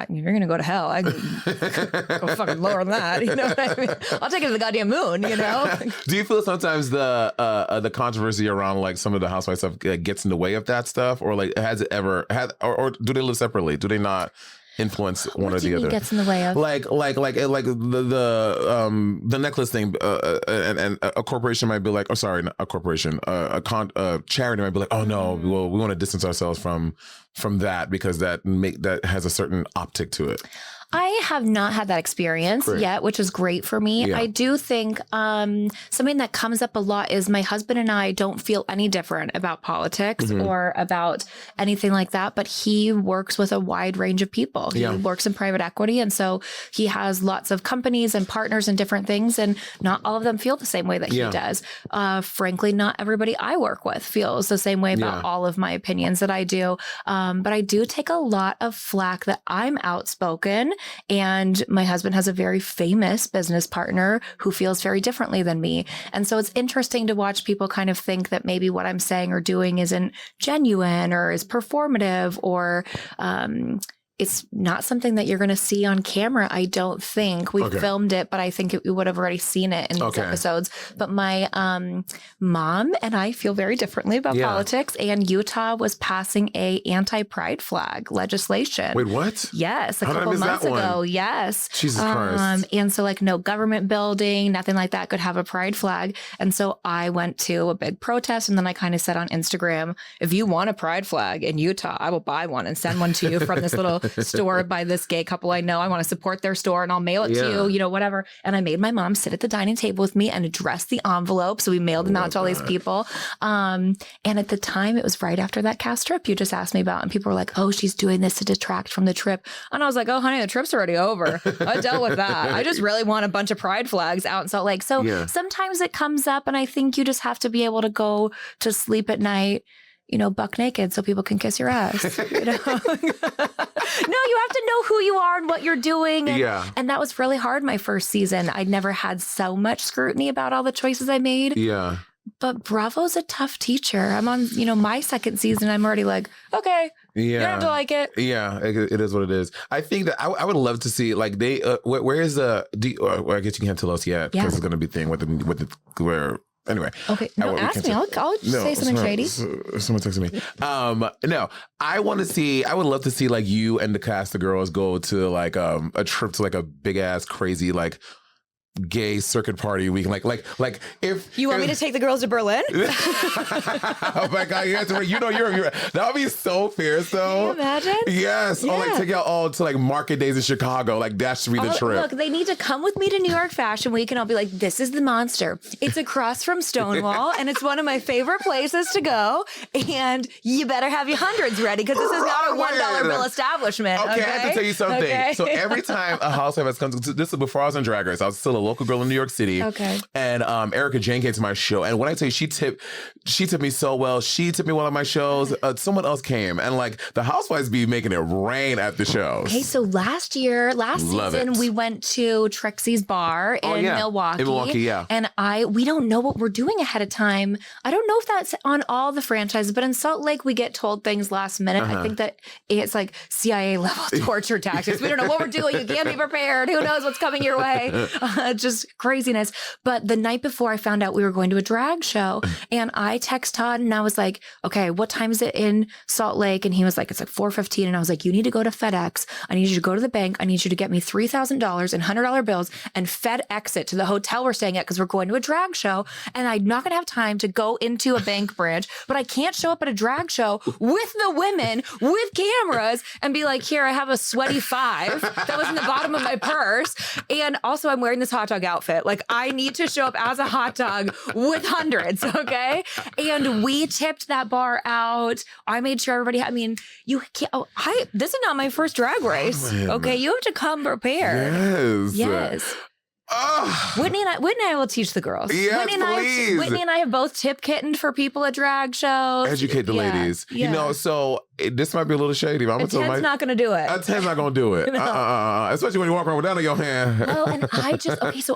you're going to go to hell. I go fucking lower than that. You know what I mean? I'll take it to the goddamn moon, Do you feel sometimes the controversy around like some of the housewife stuff gets in the way of that stuff? Or like has it ever had, or do they live separately? Do they not influence one or the other? Gets in the way of like the necklace thing, and a corporation might be like, oh sorry, not a corporation, a charity might be like, oh no, we want to distance ourselves from that because that has a certain optic to it. I have not had that experience yet, which is great for me. I do think something that comes up a lot is my husband and I don't feel any different about politics or about anything like that, but he works with a wide range of people. He works in private equity, and so he has lots of companies and partners and different things, and not all of them feel the same way that he does. Frankly, not everybody I work with feels the same way about all of my opinions that I do. But I do take a lot of flack that I'm outspoken. And my husband has a very famous business partner who feels very differently than me. And so it's interesting to watch people kind of think that maybe what I'm saying or doing isn't genuine or is performative, or it's not something that you're going to see on camera. I don't think we filmed it, but I think we would have already seen it in these episodes. But my mom and I feel very differently about politics, and Utah was passing a anti-pride flag legislation. Wait, what? Yes, a couple months ago. Yes. Jesus Christ. And so like no government building, nothing like that could have a pride flag. And so I went to a big protest, and then I kind of said on Instagram, if you want a pride flag in Utah, I will buy one and send one to you from this little store by this gay couple I know. I want to support their store, and I'll mail it to you, whatever. And I made my mom sit at the dining table with me and address the envelope. So we mailed them out to all these people. And at the time, it was right after that cast trip you just asked me about. And people were like, oh, she's doing this to detract from the trip. And I was like, oh, honey, the trip's already over. I dealt with that. I just really want a bunch of pride flags out in Salt Lake. So sometimes it comes up, and I think you just have to be able to go to sleep at night, buck naked so people can kiss your ass. No, you have to know who you are and what you're doing. And that was really hard my first season. I'd never had so much scrutiny about all the choices I made. But Bravo's a tough teacher. I'm on, my second season. I'm already like, okay, Yeah. You don't have to like it. Yeah, it is what it is. I think that I would love to see like they where is the well, I guess you can't tell us yet because it's going to be thing with the where anyway. Okay, no, ask me. I'll say something shady. Someone texted me. No, I would love to see like you and the cast of girls go to like a trip to like a big ass crazy like gay circuit party week, like if you want me to take the girls to Berlin. Oh my god, you're that would be so fierce though. Can you imagine? Yes. Yeah. Or like take y'all all to like market days in Chicago, like that should be the trip. Look, they need to come with me to New York Fashion Week and I'll be like, this is the Monster. It's across from Stonewall and it's one of my favorite places to go, and you better have your hundreds ready because this is not a $1 bill establishment. Okay, I have to tell you something. Okay. So every time a housewife has come to, this is before I was on Drag Race, I was still a local girl in New York City. Okay. And Erica Jane came to my show. And when I tell you, she tipped me so well. She tipped me well at my shows. Someone else came. And like the housewives be making it rain at the shows. Okay, so last season, we went to Trixie's Bar in Milwaukee. In Milwaukee, yeah. And we don't know what we're doing ahead of time. I don't know if that's on all the franchises, but in Salt Lake, we get told things last minute. I think that it's like CIA level torture tactics. We don't know what we're doing. You can't be prepared. Who knows what's coming your way? Just craziness. But the night before I found out we were going to a drag show, and I text Todd and I was like, okay, what time is it in Salt Lake? And he was like, it's like 4:15. And I was like, you need to go to FedEx. I need you to go to the bank. I need you to get me $3,000 in $100 bills and FedEx it to the hotel we're staying at because we're going to a drag show. And I'm not going to have time to go into a bank branch, but I can't show up at a drag show with the women with cameras and be like, here, I have a sweaty $5 that was in the bottom of my purse. And also I'm wearing this hot dog outfit. Like I need to show up as a hot dog with hundreds. Okay. And we tipped that bar out. I made sure everybody you can't, this is not my first drag race. Okay. You have to come prepared. Yes. Whitney and I will teach the girls. Yes, please. Whitney and I have both tip kittened for people at drag shows. Educate the ladies. Yeah. You know, so this might be a little shady, but I'm going to tell not going to do it. Ted's not going to do it. No. Especially when you walk around with that in your hand. Oh, and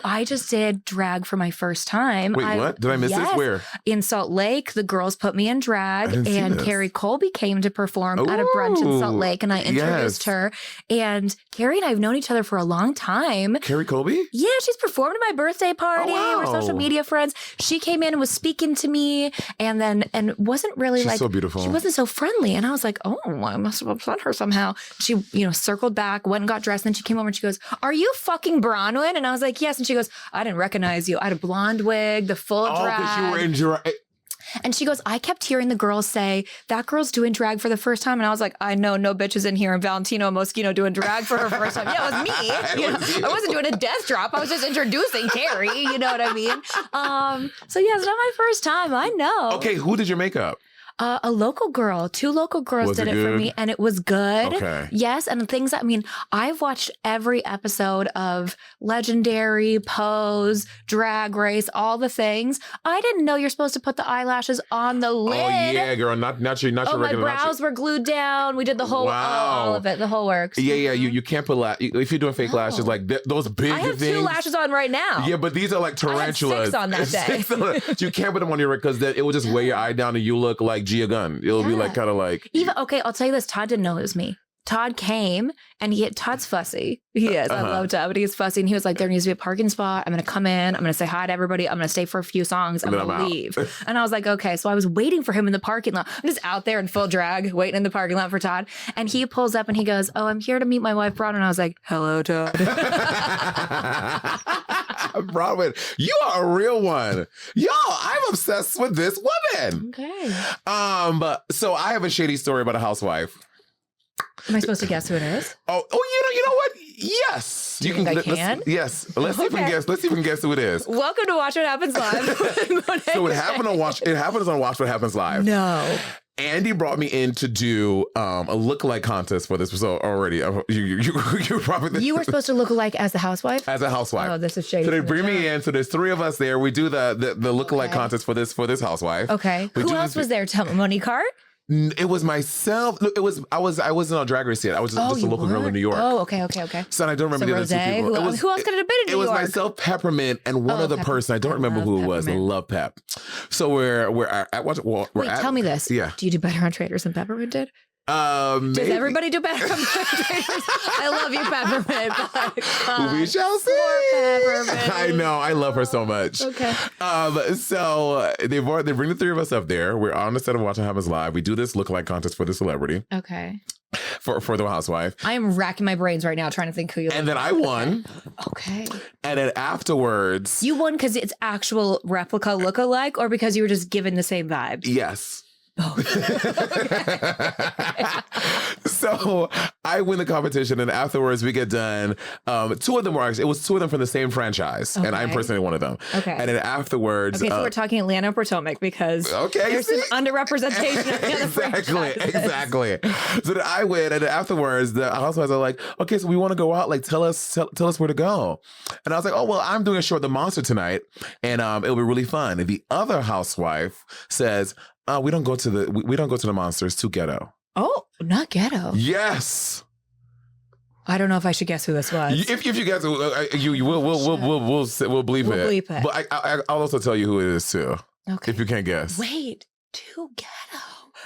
I just did drag for my first time. Wait, what? Did I miss this? Where? In Salt Lake, the girls put me in drag, and Carrie Colby came to perform at a brunch in Salt Lake, and I introduced her. And Carrie and I have known each other for a long time. Carrie Colby? Yeah, she's performed at my birthday party. We're social media friends. She came in and was speaking to me, and wasn't really She's so beautiful. She wasn't so friendly, and I was like, oh, I must have upset her somehow. She, circled back, went and got dressed, and then she came over and she goes, "Are you fucking Bronwyn?" And I was like, "Yes." And she goes, "I didn't recognize you. I had a blonde wig, the full drag." Oh, because you were in drag. And she goes, "I kept hearing the girls say, that girl's doing drag for the first time." And I was like, I know no bitches in here and Valentino Moschino doing drag for her first time. Yeah, it was me. I wasn't doing a death drop. I was just introducing Carrie. You know what I mean? So yeah, it's not my first time. I know. Okay, who did your makeup? A local girl, 2 local girls did it for me, and it was good. Okay. Yes, and things I've watched every episode of Legendary, Pose, Drag Race, all the things. I didn't know you're supposed to put the eyelashes on the lid. Oh yeah, girl, not your regular. My brows were glued down. We did the whole all of it, the whole works. Yeah. You can't put if you're doing fake lashes like those big things. I have 2 lashes on right now. Yeah, but these are like tarantulas. I had 6 on that day. You can't put them on your because it will just weigh your eye down and you look like Gia Gunn. It'll be like kind of like I'll tell you this. Todd didn't know it was me. Todd came and Todd's fussy. He is. I love Todd, but he's fussy. And he was like, there needs to be a parking spot. I'm going to come in. I'm going to say hi to everybody. I'm going to stay for a few songs. I'm going to leave. And I was like, okay. So I was waiting for him in the parking lot. I'm just out there in full drag, waiting in the parking lot for Todd. And he pulls up and he goes, "Oh, I'm here to meet my wife, Bronwyn." And I was like, "Hello, Todd." Bronwyn, you are a real one. Yo, I'm obsessed with this woman. Okay. So I have a shady story about a housewife. Am I supposed to guess who it is? Oh, you know what? Yes. Do you think I can? Yes. Let's see if we can guess. Let's see if we can guess who it is. Welcome to Watch What Happens Live. So it happens on Watch What Happens Live. No. Andy brought me in to do a lookalike contest for this. So already, you probably you were supposed to look alike as the housewife. As a housewife. Oh, this is shady. So they bring me in. So there's 3 of us there. We do the lookalike contest for this housewife. Okay. Who else was there? Tell me, Monique Hart. It was myself. I wasn't on Drag Race yet. I was just a local girl in New York. Oh, okay. So I don't remember the other 2 people. Who else could it have been in New York? It was myself, Peppermint, and one other person. I don't remember who it was. I love Pep. So we're at Wait, tell me this. Yeah. Do you do better on Traders than Peppermint did? Does everybody do peppermint? I love you, peppermint. But, we shall see. I know. I love her so much. Okay. So they bring the three of us up there. We're on the set of Watch What Happens Live. We do this lookalike contest for the celebrity. Okay. For the housewife. I am racking my brains right now trying to think who you. And then I won. Okay. And then afterwards, you won because it's actual replica lookalike, or because you were just given the same vibes? Yes. So I win the competition, and afterwards we get done. Two of them were two of them from the same franchise, and I'm personally one of them. Okay. And then afterwards, so we're talking Atlanta, Potomac, because there's some underrepresentation of the other franchises. Exactly. So then I win, and then afterwards the housewives are like, okay, so we want to go out. Like, tell us where to go. And I was like, oh well, I'm doing a show at the Monster tonight, and it'll be really fun. And the other housewife says, we don't go to the Monster. It's too ghetto. Oh, not ghetto. Yes. I don't know if I should guess who this was. If you guess, we'll bleep it. But I'll also tell you who it is too. Okay. If you can't guess. Wait, too ghetto.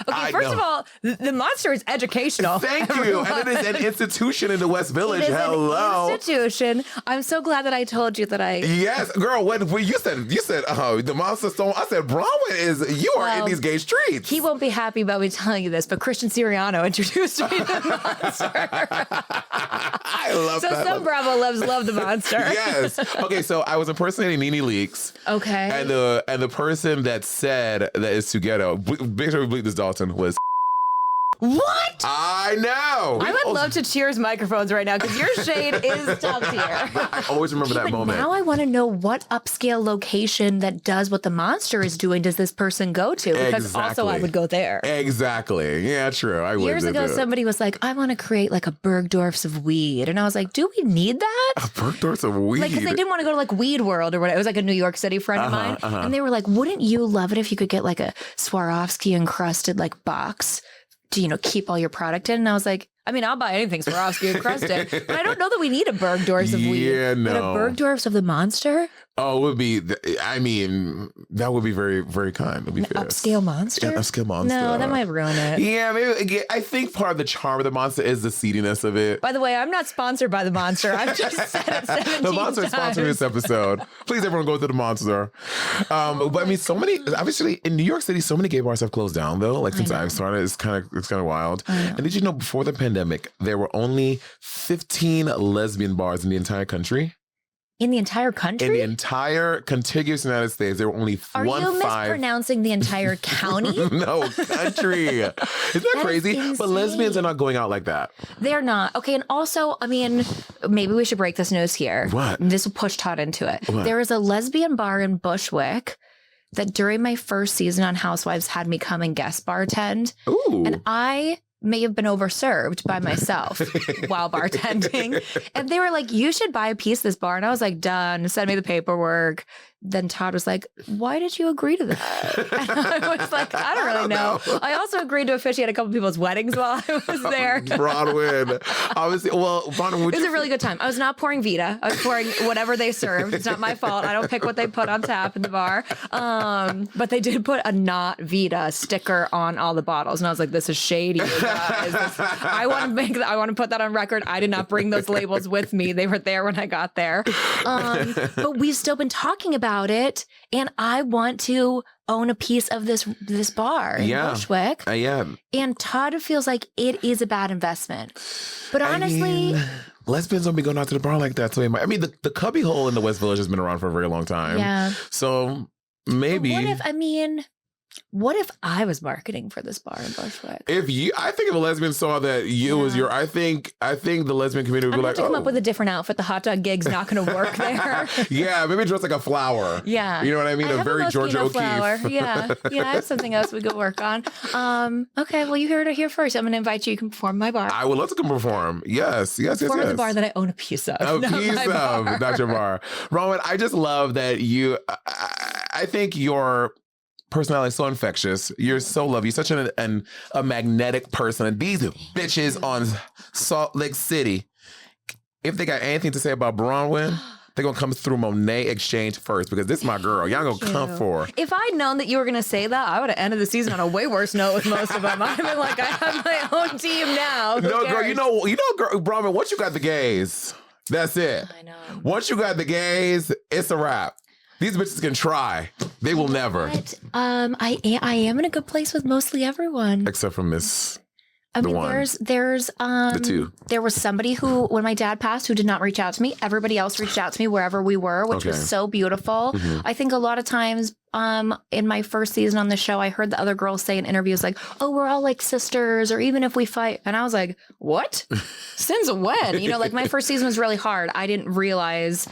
Okay, first of all, the Monster is educational. Thank you. And it is an institution in the West Village. Hello. An institution. I'm so glad that I told you that I... Yes, girl, when you said the Monster Stone, I said, Bronwyn you are in these gay streets. He won't be happy about me telling you this, but Christian Siriano introduced me to the Monster. I love that. So some Bravo love the Monster. Yes. Okay, so I was impersonating Nene Leakes. Okay. And the person that said that it's too ghetto, make sure we bleep this Dalton, was... What? I know. I would love to cheers microphones right now because your shade is top tier. I always remember that moment. Now I want to know what upscale location that does what the Monster is doing does this person go to? Because also I would go there. Exactly. Yeah, true. I would. Years ago, somebody was like, I want to create like a Bergdorf's of weed. And I was like, do we need that? A Bergdorf's of weed? Like, because they didn't want to go to like Weed World or whatever. It was like a New York City friend of mine. And they were like, wouldn't you love it if you could get like a Swarovski encrusted like box to, keep all your product in? And I was like, I mean, I'll buy anything Swarovski encrusted, but I don't know that we need a Bergdorf's of weed. Yeah, no. But a Bergdorf's of the Monster? Oh, it would be, that would be very, very kind. It would be An upscale monster? Yeah, upscale monster. No, that might ruin it. Yeah, maybe. I think part of the charm of the Monster is the seediness of it. By the way, I'm not sponsored by the Monster. I've just said it 17 The Monster is sponsoring this episode. Please, everyone, go to the Monster. But I mean, obviously, in New York City, so many gay bars have closed down, though. Like, since I've started, it's kind of wild. And did you know, before the pandemic, there were only 15 lesbian bars in the entire country? In the entire country? In the entire contiguous United States, there were only Are you mispronouncing the entire county? No, country. Isn't that crazy? Insane. But lesbians are not going out like that. They're not. Okay, and also, I mean, maybe we should break this news here. What? This will push Todd into it. What? There is a lesbian bar in Bushwick that during my first season on Housewives had me come and guest bartend. Ooh. And I may have been overserved by myself while bartending. And they were like, you should buy a piece of this bar. And I was like, done. Send me the paperwork. Then Todd was like, why did you agree to that? And I was like, I don't really know. I also agreed to officiate a couple people's weddings while I was there. Bronwyn. Obviously, Bronwyn, it was a really good time. I was not pouring Vita. I was pouring whatever they served. It's not my fault. I don't pick what they put on tap in the bar. But they did put a not Vita sticker on all the bottles. And I was like, this is shady, you guys. I want to put that on record. I did not bring those labels with me. They were there when I got there. But we've still been talking about it, and I want to own a piece of this bar in Bushwick. And Todd feels like it is a bad investment. But honestly, lesbians don't be going out to the bar like that. So I mean, the cubby hole in the West Village has been around for a very long time. Yeah. So maybe. What if I was marketing for this bar in Bushwick? I think if a lesbian saw that was I think the lesbian community would be like, come up with a different outfit. The hot dog gig's not going to work there. Yeah, maybe dress like a flower. Yeah. You know what I mean? I a very Georgia O'Keeffe. Flower. Yeah. I have something else we could work on. Okay, well, you heard it here first. I'm going to invite you. You can perform my bar. I would love to come perform. Yes. Perform at the bar that I own a piece of. Not your bar. Bronwyn, I just love that you, I think your personality is so infectious. You're so lovely. You're such a magnetic person. And these bitches on Salt Lake City, if they got anything to say about Bronwyn, they're going to come through Monét X Change first because this is my girl. Y'all going to come for her. If I'd known that you were going to say that, I would have ended the season on a way worse note with most of them. I'd have been like, I have my own team now. Who No, cares? girl, girl, Bronwyn, once you got the gays, that's it. I know. Once you got the gays, it's a wrap. These bitches can try. They will never. But I am in a good place with mostly everyone. Except for Miss... I mean, one. there's The two. There was somebody who, when my dad passed, who did not reach out to me. Everybody else reached out to me wherever we were, which was so beautiful. I think a lot of times in my first season on the show, I heard the other girls say in interviews like, oh, we're all like sisters, or even if we fight. And I was like, what? Since when? You know, like my first season was really hard. I didn't realize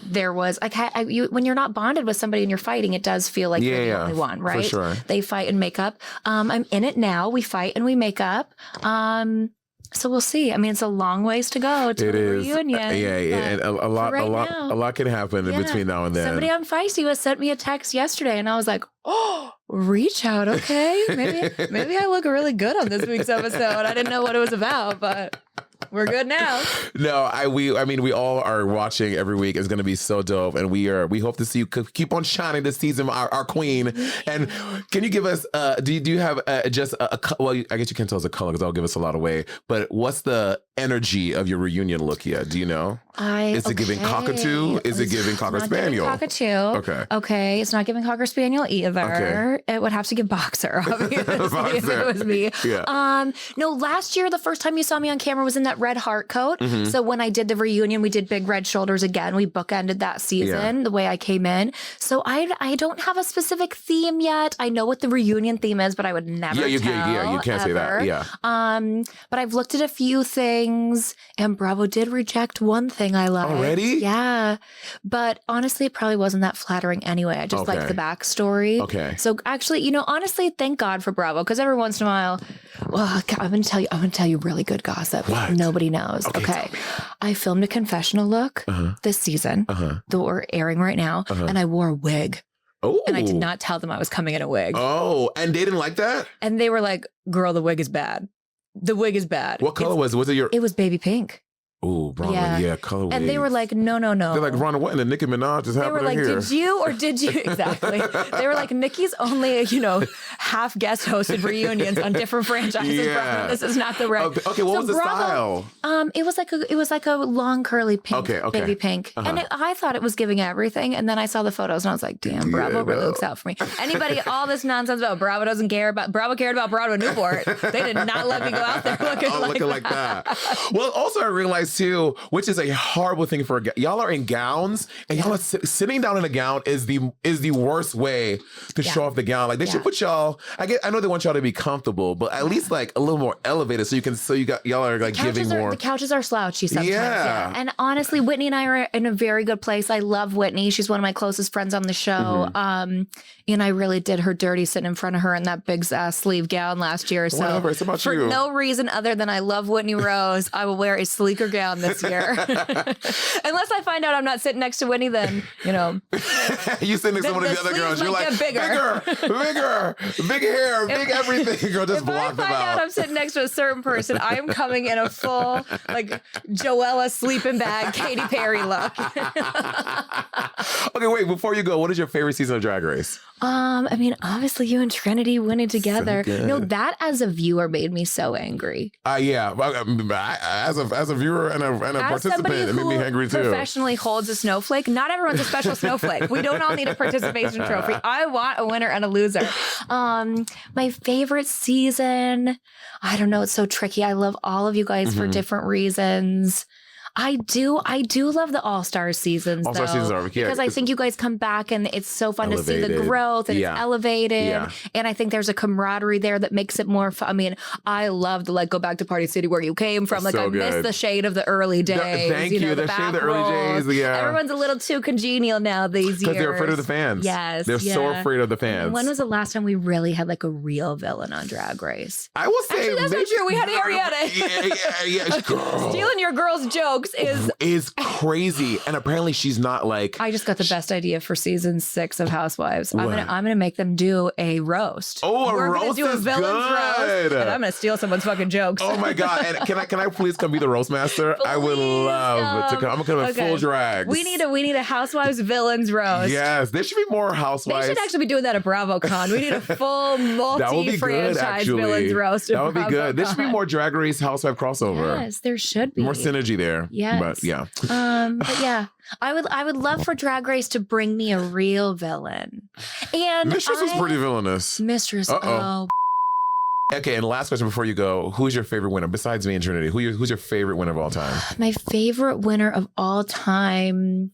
there was like when you're not bonded with somebody and you're fighting, it does feel like you're the only one, right? For sure. They fight and make up. I'm in it now. We fight and we make up. So we'll see. I mean, it's a long ways to go to the reunion. And a lot can happen in between now and then. Somebody on Feisty was sent me a text yesterday, and I was like, "Oh, reach out, okay? Maybe I look really good on this week's episode. I didn't know what it was about, but." We're good now. No, we all are watching every week. It's going to be so dope, and we hope to see you keep on shining this season, our queen. And can you give us? Do you have just a? Well, I guess you can't tell us a color because that'll give us a lot of away. But what's the energy of your reunion look yet? Do you know? Is it giving cockatoo? Is it giving cocker spaniel? Cockatoo. Okay. It's not giving cocker spaniel either. Okay. It would have to give boxer, obviously, if it was me. Yeah. No, last year the first time you saw me on camera was in that red heart coat. So when I did the reunion, we did big red shoulders again. We bookended that season the way I came in. So I don't have a specific theme yet. I know what the reunion theme is, but I would never tell. You can't ever say that. Yeah. But I've looked at a few things, and Bravo did reject one thing I liked. Already? Yeah. But honestly, it probably wasn't that flattering anyway. I just liked the backstory. Okay. So actually, honestly, thank God for Bravo, because every once in a while, well, God, I'm going to tell you really good gossip. What? Nobody knows. Okay. I filmed a confessional look this season that we're airing right now, and I wore a wig. Oh. And I did not tell them I was coming in a wig. Oh, and they didn't like that? And they were like, girl, the wig is bad. The wig is bad. What color was it? Was it your... It was baby pink. Oh, Bronwyn, color wigs. And they were like, no. They're like, Ron, what in the Nicki Minaj is happening here? They were like, did you or did you? Exactly. They were like, Nicki's only, half guest hosted reunions on different franchises. Yeah. This is not the right. Okay, what was the style? It was like a long curly pink, baby pink. And I thought it was giving everything. And then I saw the photos and I was like, damn, Bravo really looks out for me. Anybody, all this nonsense about Bravo doesn't care about, Bravo cared about Bronwyn Newport. They did not let me go out there looking like that. Well, also I realized too, which is a horrible thing for y'all are in gowns, and y'all are sitting down in a gown is the worst way to show off the gown. Like they should put y'all. I know they want y'all to be comfortable, but at least like a little more elevated so y'all are like giving more. The couches are slouchy sometimes. Yeah. And honestly, Whitney and I are in a very good place. I love Whitney. She's one of my closest friends on the show. And I really did her dirty sitting in front of her in that big sleeve gown last year. So whatever, it's about for no reason other than I love Whitney Rose, I will wear a sleeker gown this year. Unless I find out I'm not sitting next to Whitney, then, you sitting next to one of the other girls. You're like, bigger, big hair, big everything. Girl, just block them out. If I find out I'm sitting next to a certain person, I am coming in a full, like, Joella sleeping bag, Katy Perry look. Okay, wait, before you go, what is your favorite season of Drag Race? Obviously you and Trinity winning together. So that as a viewer made me so angry. Yeah. As a viewer and a participant, it made me angry too. Professionally holds a snowflake. Not everyone's a special snowflake. We don't all need a participation trophy. I want a winner and a loser. My favorite season, I don't know. It's so tricky. I love all of you guys for different reasons. I do love the All-Star seasons, All-Star seasons are, because I think you guys come back and it's so fun to see the growth and it's elevated. And I think there's a camaraderie there that makes it more fun. I mean, I love the Go Back to Party City where you came from. Like, I miss the shade of the early days. Thank you. The shade of the early days. Yeah. Everyone's a little too congenial now these years. Because they're afraid of the fans. Yes. They're so afraid of the fans. When was the last time we really had like a real villain on Drag Race? I will say, actually, that's not true. We had Arietta. Yeah. Stealing your girl's jokes. Talks is crazy. And apparently she's not like... I just got the best idea for season 6 of Housewives. I'm gonna make them do a roast. Oh, We're roast gonna do a is villain's good. roast, and I'm gonna steal someone's fucking jokes. Oh my God. And can I please come be the roast master? I would love to come. I'm gonna come in full drags. We need a Housewives villains roast. Yes, there should be more Housewives. They should actually be doing that at BravoCon. We need a full multi-franchise villains roast. That would be good. There should be more Drag Race Housewife crossover. Yes, there should be more synergy there. Yes, but yeah. But yeah, I would love for Drag Race to bring me a real villain. And Mistress was pretty villainous. Mistress. Oh. Okay, and last question before you go: who's your favorite winner besides me and Trinity? Who's your favorite winner of all time? My favorite winner of all time.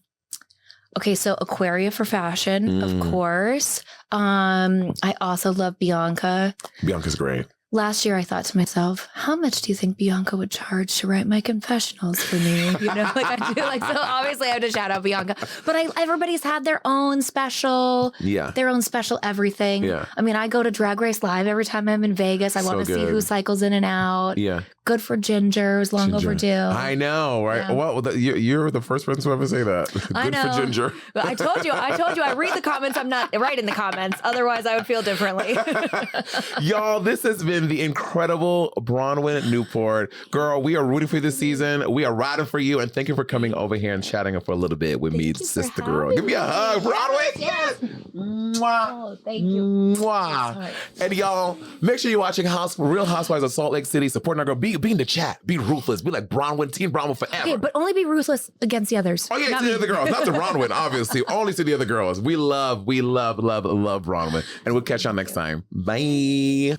Okay, so Aquaria for fashion, of course. I also love Bianca. Bianca's great. Last year, I thought to myself, how much do you think Bianca would charge to write my confessionals for me? You know, like I do. Like, so obviously I have to shout out Bianca. But everybody's had their own special, their own special everything. Yeah. I mean, I go to Drag Race Live every time I'm in Vegas. I want to see who cycles in and out. Yeah. Good for Ginger. It was long overdue. I know, right? Yeah. Well, you're the first person to ever say that. Good for Ginger. I told you. I read the comments. I'm not writing the comments. Otherwise, I would feel differently. Y'all, this has been the incredible Bronwyn Newport. Girl, we are rooting for you this season. We are riding for you. And thank you for coming over here and chatting for a little bit with me, sister girl. Give me a hug, Bronwyn. Yes. Mwah. Oh, thank you. Mwah. And y'all, make sure you're watching Real Housewives of Salt Lake City. Supporting our girl. Be in the chat. Be ruthless. Be like Bronwyn, Team Bronwyn forever. Okay, but only be ruthless against the others. Oh yeah, to the other girls. Not to Bronwyn, obviously. Only to the other girls. We love Bronwyn. And we'll catch y'all next time. Bye.